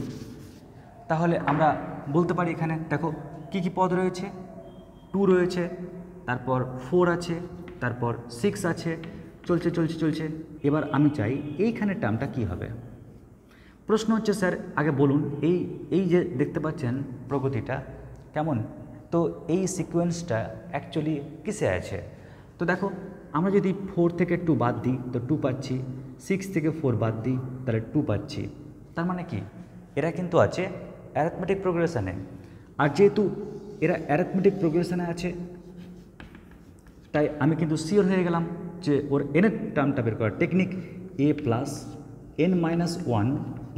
তাহলে আমরা বলতে পারি এখানে দেখো কী কী পদ রয়েছে। 2 রয়েছে, তারপর 4 আছে, তারপর 6 আছে, চলছে চলছে চলছে। এবার আমি চাই এইখানে টার্মটা কী হবে। প্রশ্ন হচ্ছে স্যার আগে বলুন এই যে দেখতে পাচ্ছেন প্রগতিটা কেমন, তো এই সিকোয়েন্সটা অ্যাকচুয়ালি কিসে আছে? তো দেখো আমরা যদি 4 থেকে 2 বাদ দিই তো 2 পাচ্ছি, 6 থেকে 4 বাদ দিই তাহলে 2 পাচ্ছি। তার মানে কি এরা কিন্তু আছে অ্যারিথমেটিক প্রোগ্রেশনে। আর যেহেতু এরা অ্যারিথমেটিক প্রোগ্রেশনে আছে তাই আমি কিন্তু শিওর হয়ে গেলাম যে ওর এনের টার্মটা বের করার technique a plus n minus 1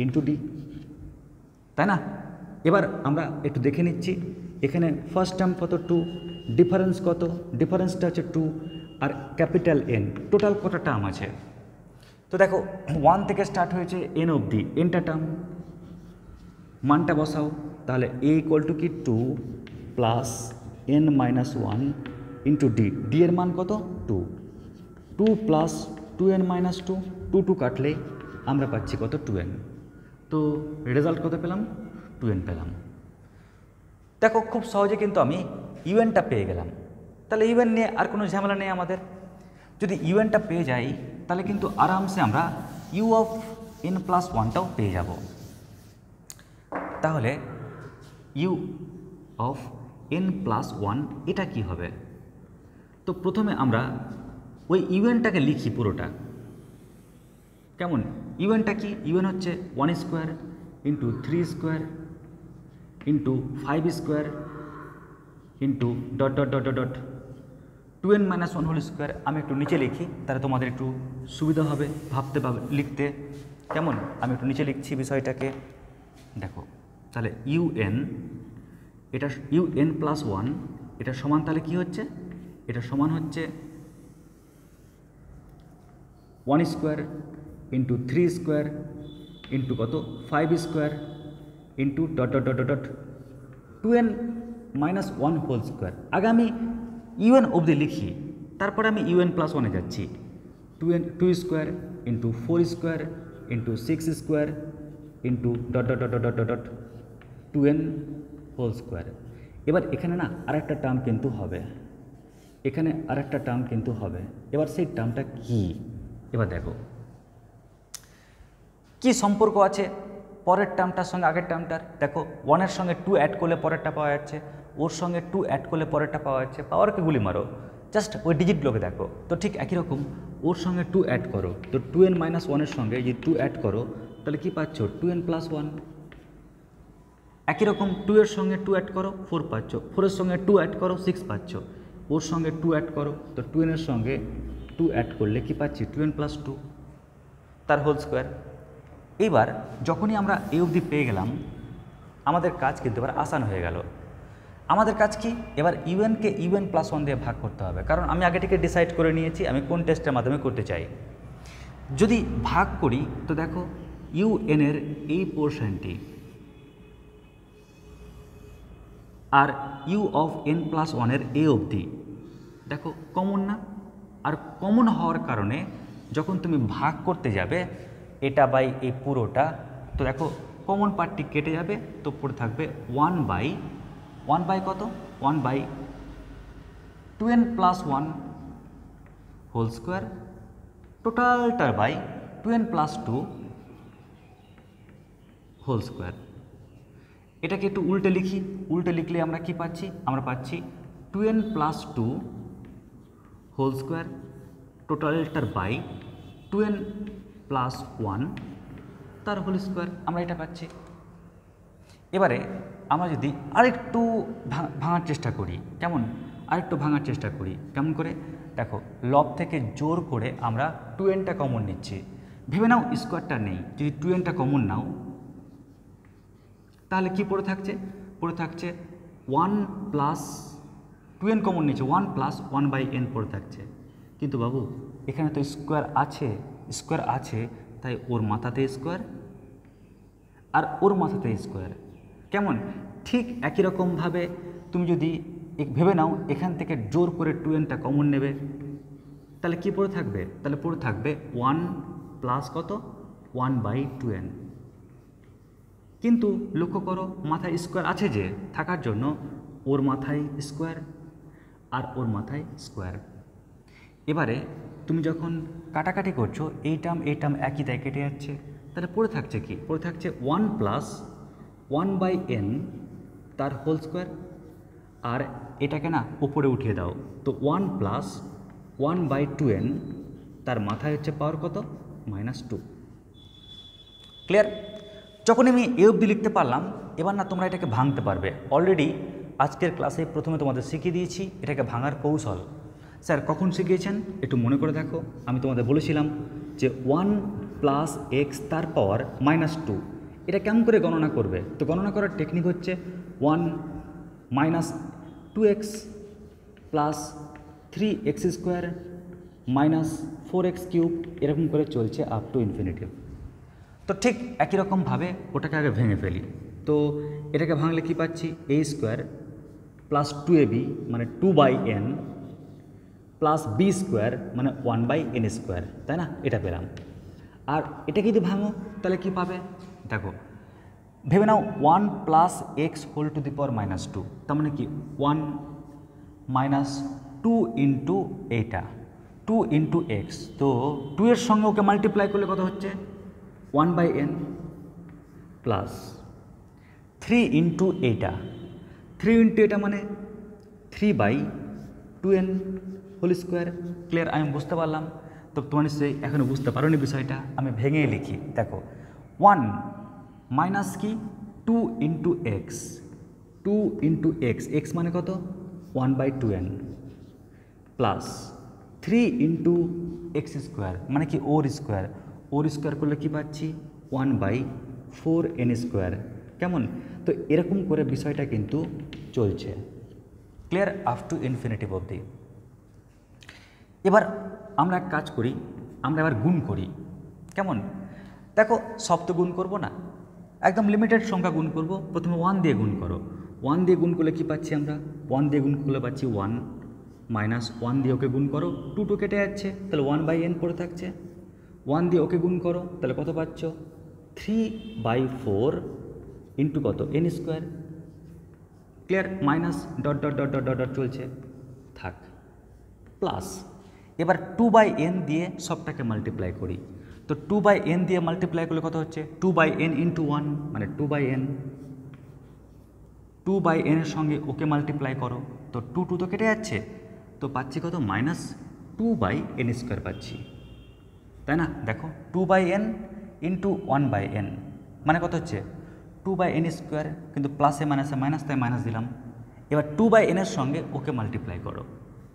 into d, তাই না? এবার আমরা একটু দেখে নিচ্ছি এখানে ফার্স্ট টার্ম কত 2, ডিফারেন্স কত? ডিফারেন্সটা হচ্ছে 2, আর ক্যাপিটাল এন, টোটাল কটা টার্ম আছে? তো দেখো 1 থেকে স্টার্ট হয়েছে এন অবধি, এনটা টার্ম, মানটা বসাও। তাহলে এ ইকুয়াল টু কি 2 plus n minus 1 into D, D এর মান কত? 2, 2 প্লাস 2n মাইনাস 2, 2 কাটলে আমরা পাচ্ছি কত? 2n। তো রেজাল্ট কত পেলাম? 2n পেলাম। দেখো খুব সহজে কিন্তু আমি ইউএনটা পেয়ে গেলাম। তাহলে ইউএন নিয়ে আর কোনো ঝামেলা নেই আমাদের। যদি ইউএনটা পেয়ে যাই তাহলে কিন্তু আরামসে আমরা ইউ অফ এন প্লাস 1টাও পেয়ে যাব। তাহলে ইউ অফ এন প্লাস 1 এটা কি হবে? তো প্রথমে আমরা ওই ইউএনটাকে লিখি পুরোটা। কেমন? ইউএনটা কি? ইউএন হচ্ছে 1 square into 3 square into 5 square into dot dot dot dot 2n - 1 whole square. আমি একটু নিচে লিখি, তাহলে তোমাদের একটু সুবিধা হবে ভাবতে লিখতে। কেমন? আমি একটু নিচে লিখছি বিষয়টাকে। দেখো তাহলে ইউএন, এটা ইউএন প্লাস 1, এটা সমান তাহলে কি হচ্ছে? এটা সমান হচ্ছে 1 স্কোয়ার ইন্টু 3 স্কোয়ার ইন্টু কত 5 square into dot dot dot dot 2n - 1 whole square. আগে আমি ইউএন অবধি লিখি, তারপরে আমি ইউএন প্লাস 1-এ যাচ্ছি। 2 square into 4 square into 6 square into dot dot dot dot dot 2n whole square. এবার এখানে না আরেকটা টার্ম কিন্তু হবে, এখানে আরেকটা টার্ম কিন্তু হবে। এবার সেই টার্মটা কি? এবার দেখো কি সম্পর্ক আছে পরের টার্মটার সঙ্গে আগের টার্মটার। দেখো 1-এর সঙ্গে 2 অ্যাড করলে পরেরটা পাওয়া যাচ্ছে, ওর সঙ্গে 2 অ্যাড করলে পরেরটা পাওয়া যাচ্ছে। পাওয়ারকে গুলি মারো, জাস্ট ওই ডিজিটগুলোকে দেখো। তো ঠিক একই রকম ওর সঙ্গে 2 অ্যাড করো, তো 2n - 1-এর সঙ্গে যদি 2 অ্যাড করো তাহলে কি পাচ্ছ? 2n + 1। একই রকম 2-এর সঙ্গে 2 অ্যাড করো 4 পাচ্ছ, 4-এর সঙ্গে 2 অ্যাড করো 6 পাচ্ছ, ওর সঙ্গে 2 অ্যাড করো, তো 2n-এর সঙ্গে 2 অ্যাড করলে কি পাচ্ছি? 2n + 2 তার হোল স্কোয়ার। এইবার যখনই আমরা এই অবধি পেয়ে গেলাম, আমাদের কাজ কিন্তু এবার আসান হয়ে গেল। আমাদের কাজ কি? এবার ইউএনকে ইউএন প্লাস 1 দিয়ে ভাগ করতে হবে, কারণ আমি আগে থেকে ডিসাইড করে নিয়েছি আমি কোন টেস্টের মাধ্যমে করতে চাই। যদি ভাগ করি তো দেখো ইউএনের এই পোর্শনটি আর ইউ অফ n + 1-এর এ অবধি দেখো কমন না? আর কমন হওয়ার কারণে যখন তুমি ভাগ করতে যাবে এটা বাই এই পুরোটা, তো দেখো কমন পার্টটি কেটে যাবে, তো পড়ে থাকবে 1 বাই কত? 1 বাই 2n + 1 হোল স্কোয়ার, টোটালটার বাই 2n + 2 হোল স্কোয়ার। এটাকে একটু উল্টে লিখি, উল্টে লিখলে আমরা কি পাচ্ছি? আমরা পাচ্ছি 2n + 2 হোল স্কোয়ার, টোটালটার বাই 2n + 1 তার হোল স্কোয়ার। আমরা এটা পাচ্ছি। এবারে আমরা যদি আরেকটু ভাঙার চেষ্টা করি, কেমন? আরেকটু ভাঙার চেষ্টা করি কেমন করে? দেখো লব থেকে জোর করে আমরা 2n-টা কমন নিচ্ছি। ভেবে নাও স্কোয়ারটা নেই, যদি 2n-টা কমন নাও তাহলে কি পড়ে থাকছে? পড়ে থাকছে 1 + 2n কমন নিচ্ছে, 1 + 1/n পড়ে থাকছে। কিন্তু বাবু এখানে তো স্কোয়ার আছে, তাই ওর মাথাতে স্কোয়ার আর ওর মাথাতে স্কোয়ার। কেমন? ঠিক একই রকমভাবে তুমি যদি ভেবে নাও এখান থেকে জোর করে 2n-টা কমন নেবে, তাহলে কি পড়ে থাকবে? তাহলে পড়ে থাকবে 1 + কত? 1/2n। কিন্তু লক্ষ্য করো মাথায় স্কোয়ার আছে যে, থাকার জন্য ওর মাথায় স্কোয়ার আর ওর মাথায় স্কোয়ার। এবারে তুমি যখন কাটাকাটি করছো এই টার্ম একই তাই কেটে যাচ্ছে, তাহলে পড়ে থাকছে কি? পড়ে থাকছে 1 + 1/n তার হোল স্কোয়ার। আর এটাকে না উপরে উঠিয়ে দাও, তো 1 + 1/2n তার মাথায় হচ্ছে পাওয়ার কত? -2। ক্লিয়ার? যখন আমি এ অবধি লিখতে পারলাম, এবার না তোমরা এটাকে ভাঙতে পারবে। অলরেডি আজকের ক্লাসে প্রথমে তোমাদের শিখিয়ে দিয়েছি এটাকে ভাঙার কৌশল। স্যার কখন শিখিয়েছেন একটু মনে করে দেখো। আমি তোমাদের বলেছিলাম যে 1 + x তার পাওয়ার -2, এটা কেমন করে গণনা করবে? তো গণনা করার টেকনিক হচ্ছে 1 - 2x + 3x² - 4x³ এরকম করে চলছে আপ টু ইনফিনিটিভ। তো ঠিক একই রকমভাবে ওটাকে আগে ভেঙে ফেলি। তো এটাকে ভাঙলে কি পাচ্ছি? a² + 2ab মানে 2/n প্লাস b² মানে 1/n², তাই না? এটা পেলাম। আর এটাকে যদি ভাঙো তাহলে কি পাবে? দেখো ভেবে নাও 1 + x whole to the power -2, তার মানে কি 1 - 2 ইন্টু এইটা 2 ইন্টু এক্স, তো 2 এর সঙ্গে ওকে মাল্টিপ্লাই করলে কত হচ্ছে? 1/n প্লাস 3 ইন্টু এইটা 3 ইন্টু এটা মানে 3/2n হোল স্কোয়ার। ক্লিয়ার? আমি বুঝতে পারলাম। তো তোমরা নিশ্চয়ই এখনও বুঝতে পারোনি বিষয়টা। আমি ভেঙে লিখি, দেখো 1 মাইনাস কি 2 into x, 2 into x, x মানে কত 1/2n plus 3 into x square মানে কি ওর স্কোয়ার, ওর স্কোয়ার করলে কী পাচ্ছি 1/4n স্কোয়ার। কেমন? তো এরকম করে বিষয়টা কিন্তু চলছে। ক্লিয়ার? আপ টু ইনফিনিটিভ অবধি। এবার আমরা এক কাজ করি, আমরা এবার গুণ করি। কেমন? দেখো সব তো গুণ করবো না, একদম লিমিটেড সংখ্যা গুণ করব। প্রথমে 1 দিয়ে গুণ করো, 1 দিয়ে গুণ করলে কী পাচ্ছি আমরা, 1 দিয়ে গুণ করলে পাচ্ছি 1 মাইনাস 1 দিয়ে ওকে গুণ করো, 2 কেটে যাচ্ছে, তাহলে 1/n পড়ে থাকছে। 1 দিয়ে ওকে গুণ করো, তাহলে কত পাচ্ছ 3/4 ইন্টু কত n square. Clear? Minus dot dot dot dot dot dot চলছে, থাক। প্লাস এবার 2/n দিয়ে সবটাকে মাল্টিপ্লাই করি। তো 2/n দিয়ে মাল্টিপ্লাই করলে কত হচ্ছে 2/n ইন্টু 1 মানে 2/n, 2/n এর সঙ্গে ওকে মাল্টিপ্লাই করো, তো 2 তো কেটে যাচ্ছে, তো পাচ্ছি কত মাইনাস 2/n স্কোয়ার পাচ্ছি, তাই না? দেখো 2/n ইন্টু 1/n মানে কত হচ্ছে 2/n স্কোয়ার, কিন্তু প্লাসে মাইনাসে মাইনাস, তাই মাইনাস দিলাম। এবার 2/n এর সঙ্গে ওকে মাল্টিপ্লাই করো,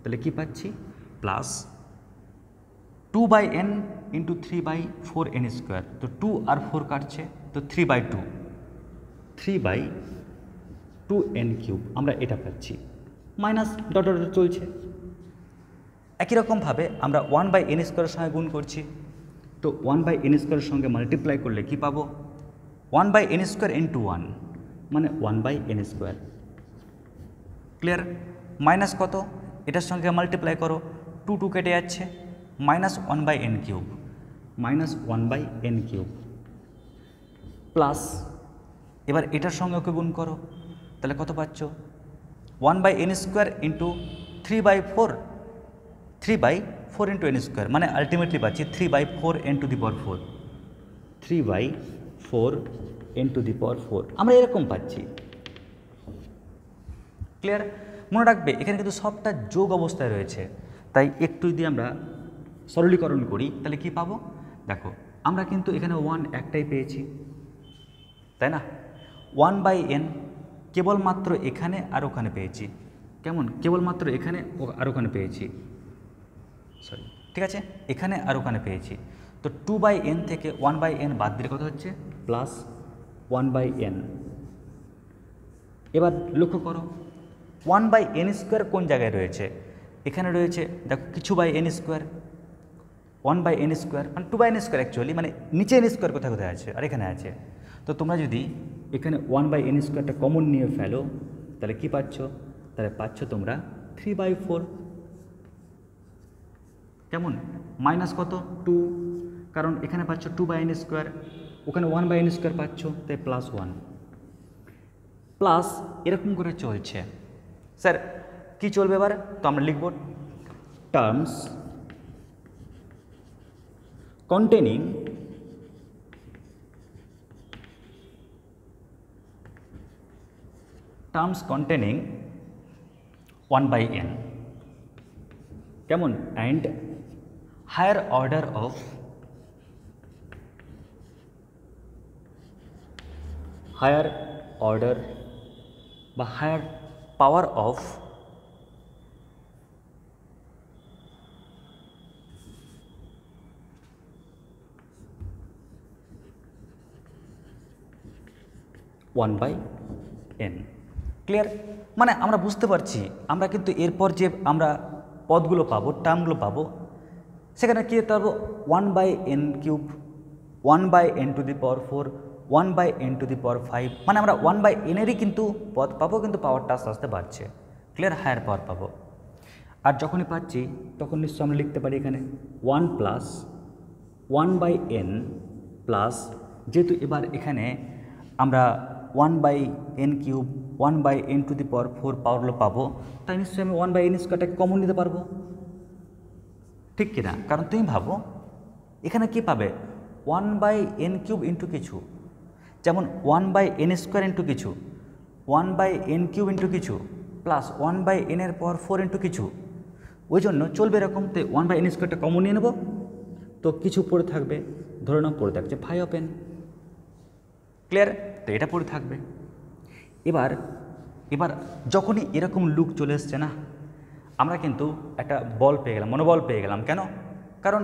তাহলে কি পাচ্ছি plus 2/n into 3/4n square, তো 2 আর 4 কাটছে, তো 3/2, 3/2n কিউব, আমরা এটা পাচ্ছি। মাইনাস ডট ডট চলছে। একই রকমভাবে আমরা 1/n স্কোয়ারের সঙ্গে গুণ করছি, তো 1/n স্কোয়ারের সঙ্গে মাল্টিপ্লাই করলে কি পাবো 1/n স্কোয়ার ইন্টু 1 মানে 1/n স্কোয়ার। ক্লিয়ার? মাইনাস কত, এটার সঙ্গে মাল্টিপ্লাই করো, 2 কেটে যাচ্ছে, minus 1/n cube, minus 1/n cube plus এবার এটার সঙ্গে ওকে গুণ করো, তাহলে কত পাচ্ছ 1/n square into 3/4, 3/4 into n square মানে আলটিমেটলি পাচ্ছি 3/4n two the power 4, 3/4n two the power 4 আমরা এরকম পাচ্ছি। ক্লিয়ার? মনে রাখবে এখানে কিন্তু সবটা যোগ অবস্থায় রয়েছে, তাই একটু যদি আমরা সরলীকরণ করি তাহলে কি পাবো, দেখো আমরা কিন্তু এখানে 1 একটাই পেয়েছি, তাই না? 1/n কেবলমাত্র এখানে আর ওখানে পেয়েছি। কেমন? কেবলমাত্র এখানে আর ওখানে পেয়েছি, সরি ঠিক আছে, এখানে আর ওখানে পেয়েছি। তো 2/n থেকে 1/n বাদ দিলে কত হচ্ছে প্লাস 1/n। এবার লক্ষ্য করো 1/n স্কোয়ার কোন জায়গায় রয়েছে, এখানে রয়েছে, দেখো কিছু by n square, 1/n square মানে 2/n স্কোয়ার অ্যাকচুয়ালি, মানে নিচে n স্কোয়ার কোথায় কোথায় আছে, আর এখানে আছে। তো তোমরা যদি এখানে 1/n স্কোয়ারটা কমন নিয়ে ফেলো তাহলে কি পাচ্ছ, তাহলে পাচ্ছ তোমরা 3/4। কেমন? মাইনাস কত 2, কারণ এখানে পাচ্ছ 2/n স্কোয়ার, ওখানে 1/n স্কোয়ার পাচ্ছ, তাই প্লাস 1 প্লাস এরকম করে চলছে। স্যার কি চলবে এবার, তো আমরা লিখব terms containing terms containing 1/n, কেমন, and higher order of বা higher power of 1/n। Clear? মানে আমরা বুঝতে পারছি আমরা কিন্তু এরপর যে আমরা পদগুলো পাবো, টার্মগুলো পাবো, সেখানে কী করতে পারবো 1/n cube, 1/n to the power 4, 1/n to the power 5, মানে আমরা 1/n-এরই কিন্তু পদ পাবো, কিন্তু পাওয়ারটা আস্তে আস্তে বাড়ছে। ক্লিয়ার? হায়ার পাওয়ার পাবো। আর যখনই পাচ্ছি তখন নিশ্চয় আমরা লিখতে পারি এখানে 1 প্লাস 1/n প্লাস, যেহেতু এবার এখানে আমরা 1/n cube, 1/n to the power 4 পাওয়ারগুলো পাবো, তাই নিশ্চয়ই আমি 1/n স্কোয়ারটাকে কমন নিতে পারবো, ঠিক কিনা? কারণ তুমি ভাবো এখানে কি পাবে 1/n কিউব ইন্টু কিছু, যেমন 1/n স্কোয়ার ইন্টু কিছু, 1/n কিউব ইন্টু কিছু প্লাস 1/n এর পাওয়ার 4 ইন্টু কিছু। ওই জন্য চলবে এরকম, তো 1/n² কমন নিয়ে নেব, তো কিছু পড়ে থাকবে, ধরে নাও পড়ে থাকছে ফাই অফ এন। ক্লিয়ার? তো এটা পড়ে থাকবে। এবার এবার যখনই এরকম লুক চলে এসছে না, আমরা কিন্তু একটা বল পেয়ে গেলাম, মনোবল পেয়ে গেলাম। কেন? কারণ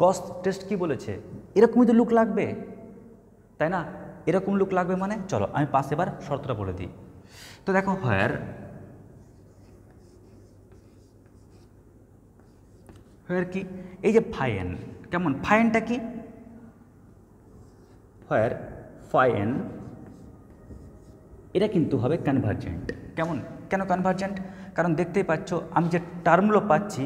গস টেস্ট কি বলেছে, এরকমই তো লুক লাগবে, তাই না? এরকম লুক লাগবে মানে চলো আমি পাশে এবার শর্তটা বলে দিই। তো দেখো হোয়ার কি, এই যে ফাই এন, কেমন ফাই এনটা কি, হোয়ার ফাই এন এটা কিন্তু হবে কনভার্জেন্ট। কেমন? কেন কনভার্জেন্ট? কারণ দেখতেই পাচ্ছ আমি যে টার্মগুলো পাচ্ছি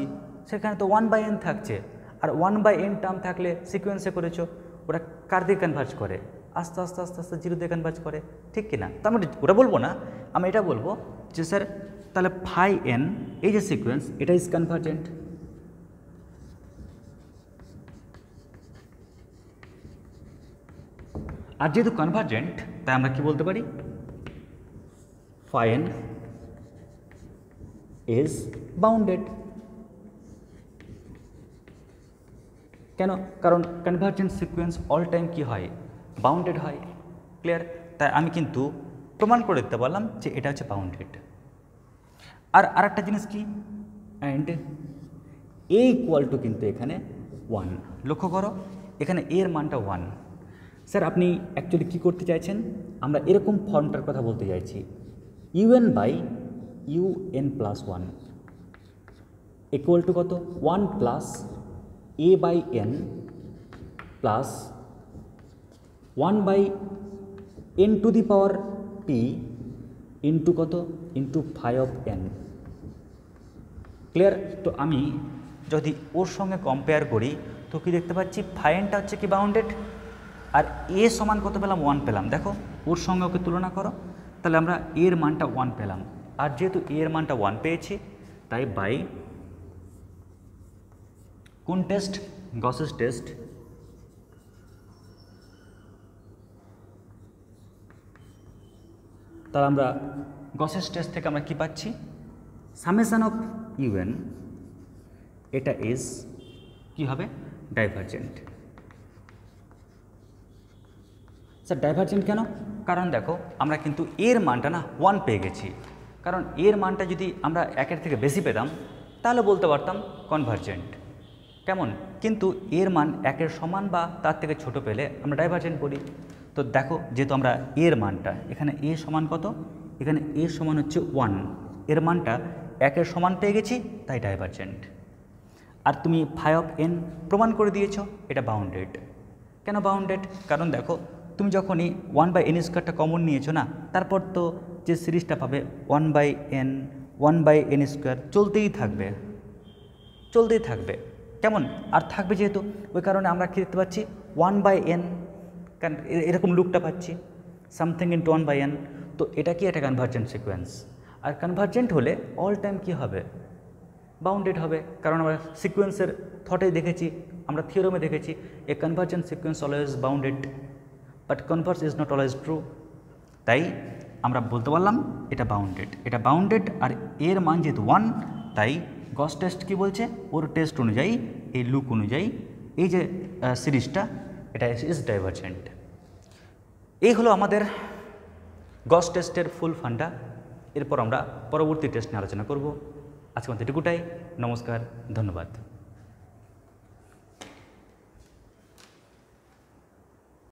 সেখানে তো 1/n থাকছে, আর 1/n টার্ম থাকলে সিকোয়েন্সে করেছো, ওরা কার দিয়ে কনভার্জ করে? আস্তে আস্তে আস্তে আস্তে জিরো দিয়ে কনভার্জ করে, ঠিক কি না? তো আমি ওটা বলবো না, আমি এটা বলবো যে স্যার তাহলে ফাই এন এই যে সিকোয়েন্স এটা ইজ কনভার্জেন্ট। আর যেহেতু কনভার্জেন্ট তাই আমরা কি বলতে পারি, ফাই এন ইজ বাউন্ডেড। কেন? কারণ কনভার্জেন্ট সিকোয়েন্স অল টাইম কি হয়, বাউন্ডেড হয়। ক্লিয়ার? তাই আমি কিন্তু প্রমাণ করে দিতে পারলাম যে এটা হচ্ছে বাউন্ডেড। আর আরেকটা জিনিস কি, অ্যান্ড এ ইকুয়াল টু কিন্তু এখানে 1। লক্ষ্য করো এখানে এর মানটা 1। স্যার আপনি অ্যাকচুয়ালি কী করতে চাইছেন, আমরা এরকম ফর্মটার কথা বলতে চাইছি, un/un+1 ইকুয়াল টু কত, 1 plus a/n plus 1/n to the power p into কত, into phi of n। Clear? তো আমি যদি ওর সঙ্গে কম্পেয়ার করি তো কি দেখতে পাচ্ছি, ফাই এনটা হচ্ছে কি বাউন্ডেড, আর এ সমান কত পেলাম, 1 পেলাম। দেখো ওর সঙ্গে ওকে তুলনা করো, তাহলে আমরা এর মানটা 1 পেলাম, আর যেহেতু এর মানটা 1 পেয়েছি তাই বাই কোন টেস্ট, গসেস টেস্ট, তাহলে আমরা গসেস টেস্ট থেকে আমরা কি পাচ্ছি, সামেশন অফ ইউএন এটা ইজ কি হবে, ডাইভারজেন্ট। স্যার ডাইভারজেন্ট কেন? কারণ দেখো আমরা কিন্তু এর মানটা না 1 পেয়ে গেছি, কারণ এর মানটা যদি আমরা 1-এর থেকে বেশি পেতাম তাহলে বলতে পারতাম কনভার্জেন্ট। কেমন? কিন্তু এর মান 1-এর সমান বা তার থেকে ছোট পেলে আমরা ডাইভারজেন্ট বলি। তো দেখো যেহেতু আমরা এর মানটা এখানে এ সমান কত, এখানে এ সমান হচ্ছে 1, এর মানটা 1-এর সমান পেয়ে গেছি তাই ডাইভারজেন্ট। আর তুমি ফাই অফ এন প্রমাণ করে দিয়েছো এটা বাউন্ডেড। কেন বাউন্ডেড? কারণ দেখো তুমি যখনই 1/n² কমন নিয়েছো না, তারপর তো যে সিরিজটা পাবে 1/n² চলতেই থাকবে, চলতেই থাকবে। কেমন? আর থাকবে যেহেতু, ওই কারণে আমরা কী দেখতে পাচ্ছি 1/n, কারণ এরকম লুকটা পাচ্ছি সামথিং ইন্টু 1/n। তো এটা কি একটা কনভার্জেন্ট সিকোয়েন্স, আর কনভার্জেন্ট হলে অল টাইম কী হবে, বাউন্ডেড হবে। কারণ আমরা সিকোয়েন্সের থটে দেখেছি, আমরা থিওরামে দেখেছি a convergent sequence always bounded, but converse is not always true. তাই আমরা বলতে পারলাম এটা বাউন্ডেড, এটা বাউন্ডেড। আর এর মান যেহেতু 1 তাই গস টেস্ট কী বলছে, ওর টেস্ট অনুযায়ী এই লুক অনুযায়ী এই যে সিরিজটা এটা ইজ ডাইভারজেন্ট। এই হলো আমাদের গস টেস্টের ফুল ফান্ডা। এরপর আমরা পরবর্তী টেস্ট নিয়ে আলোচনা করব। আজকে আমাদের এটুকুটাই। নমস্কার, ধন্যবাদ।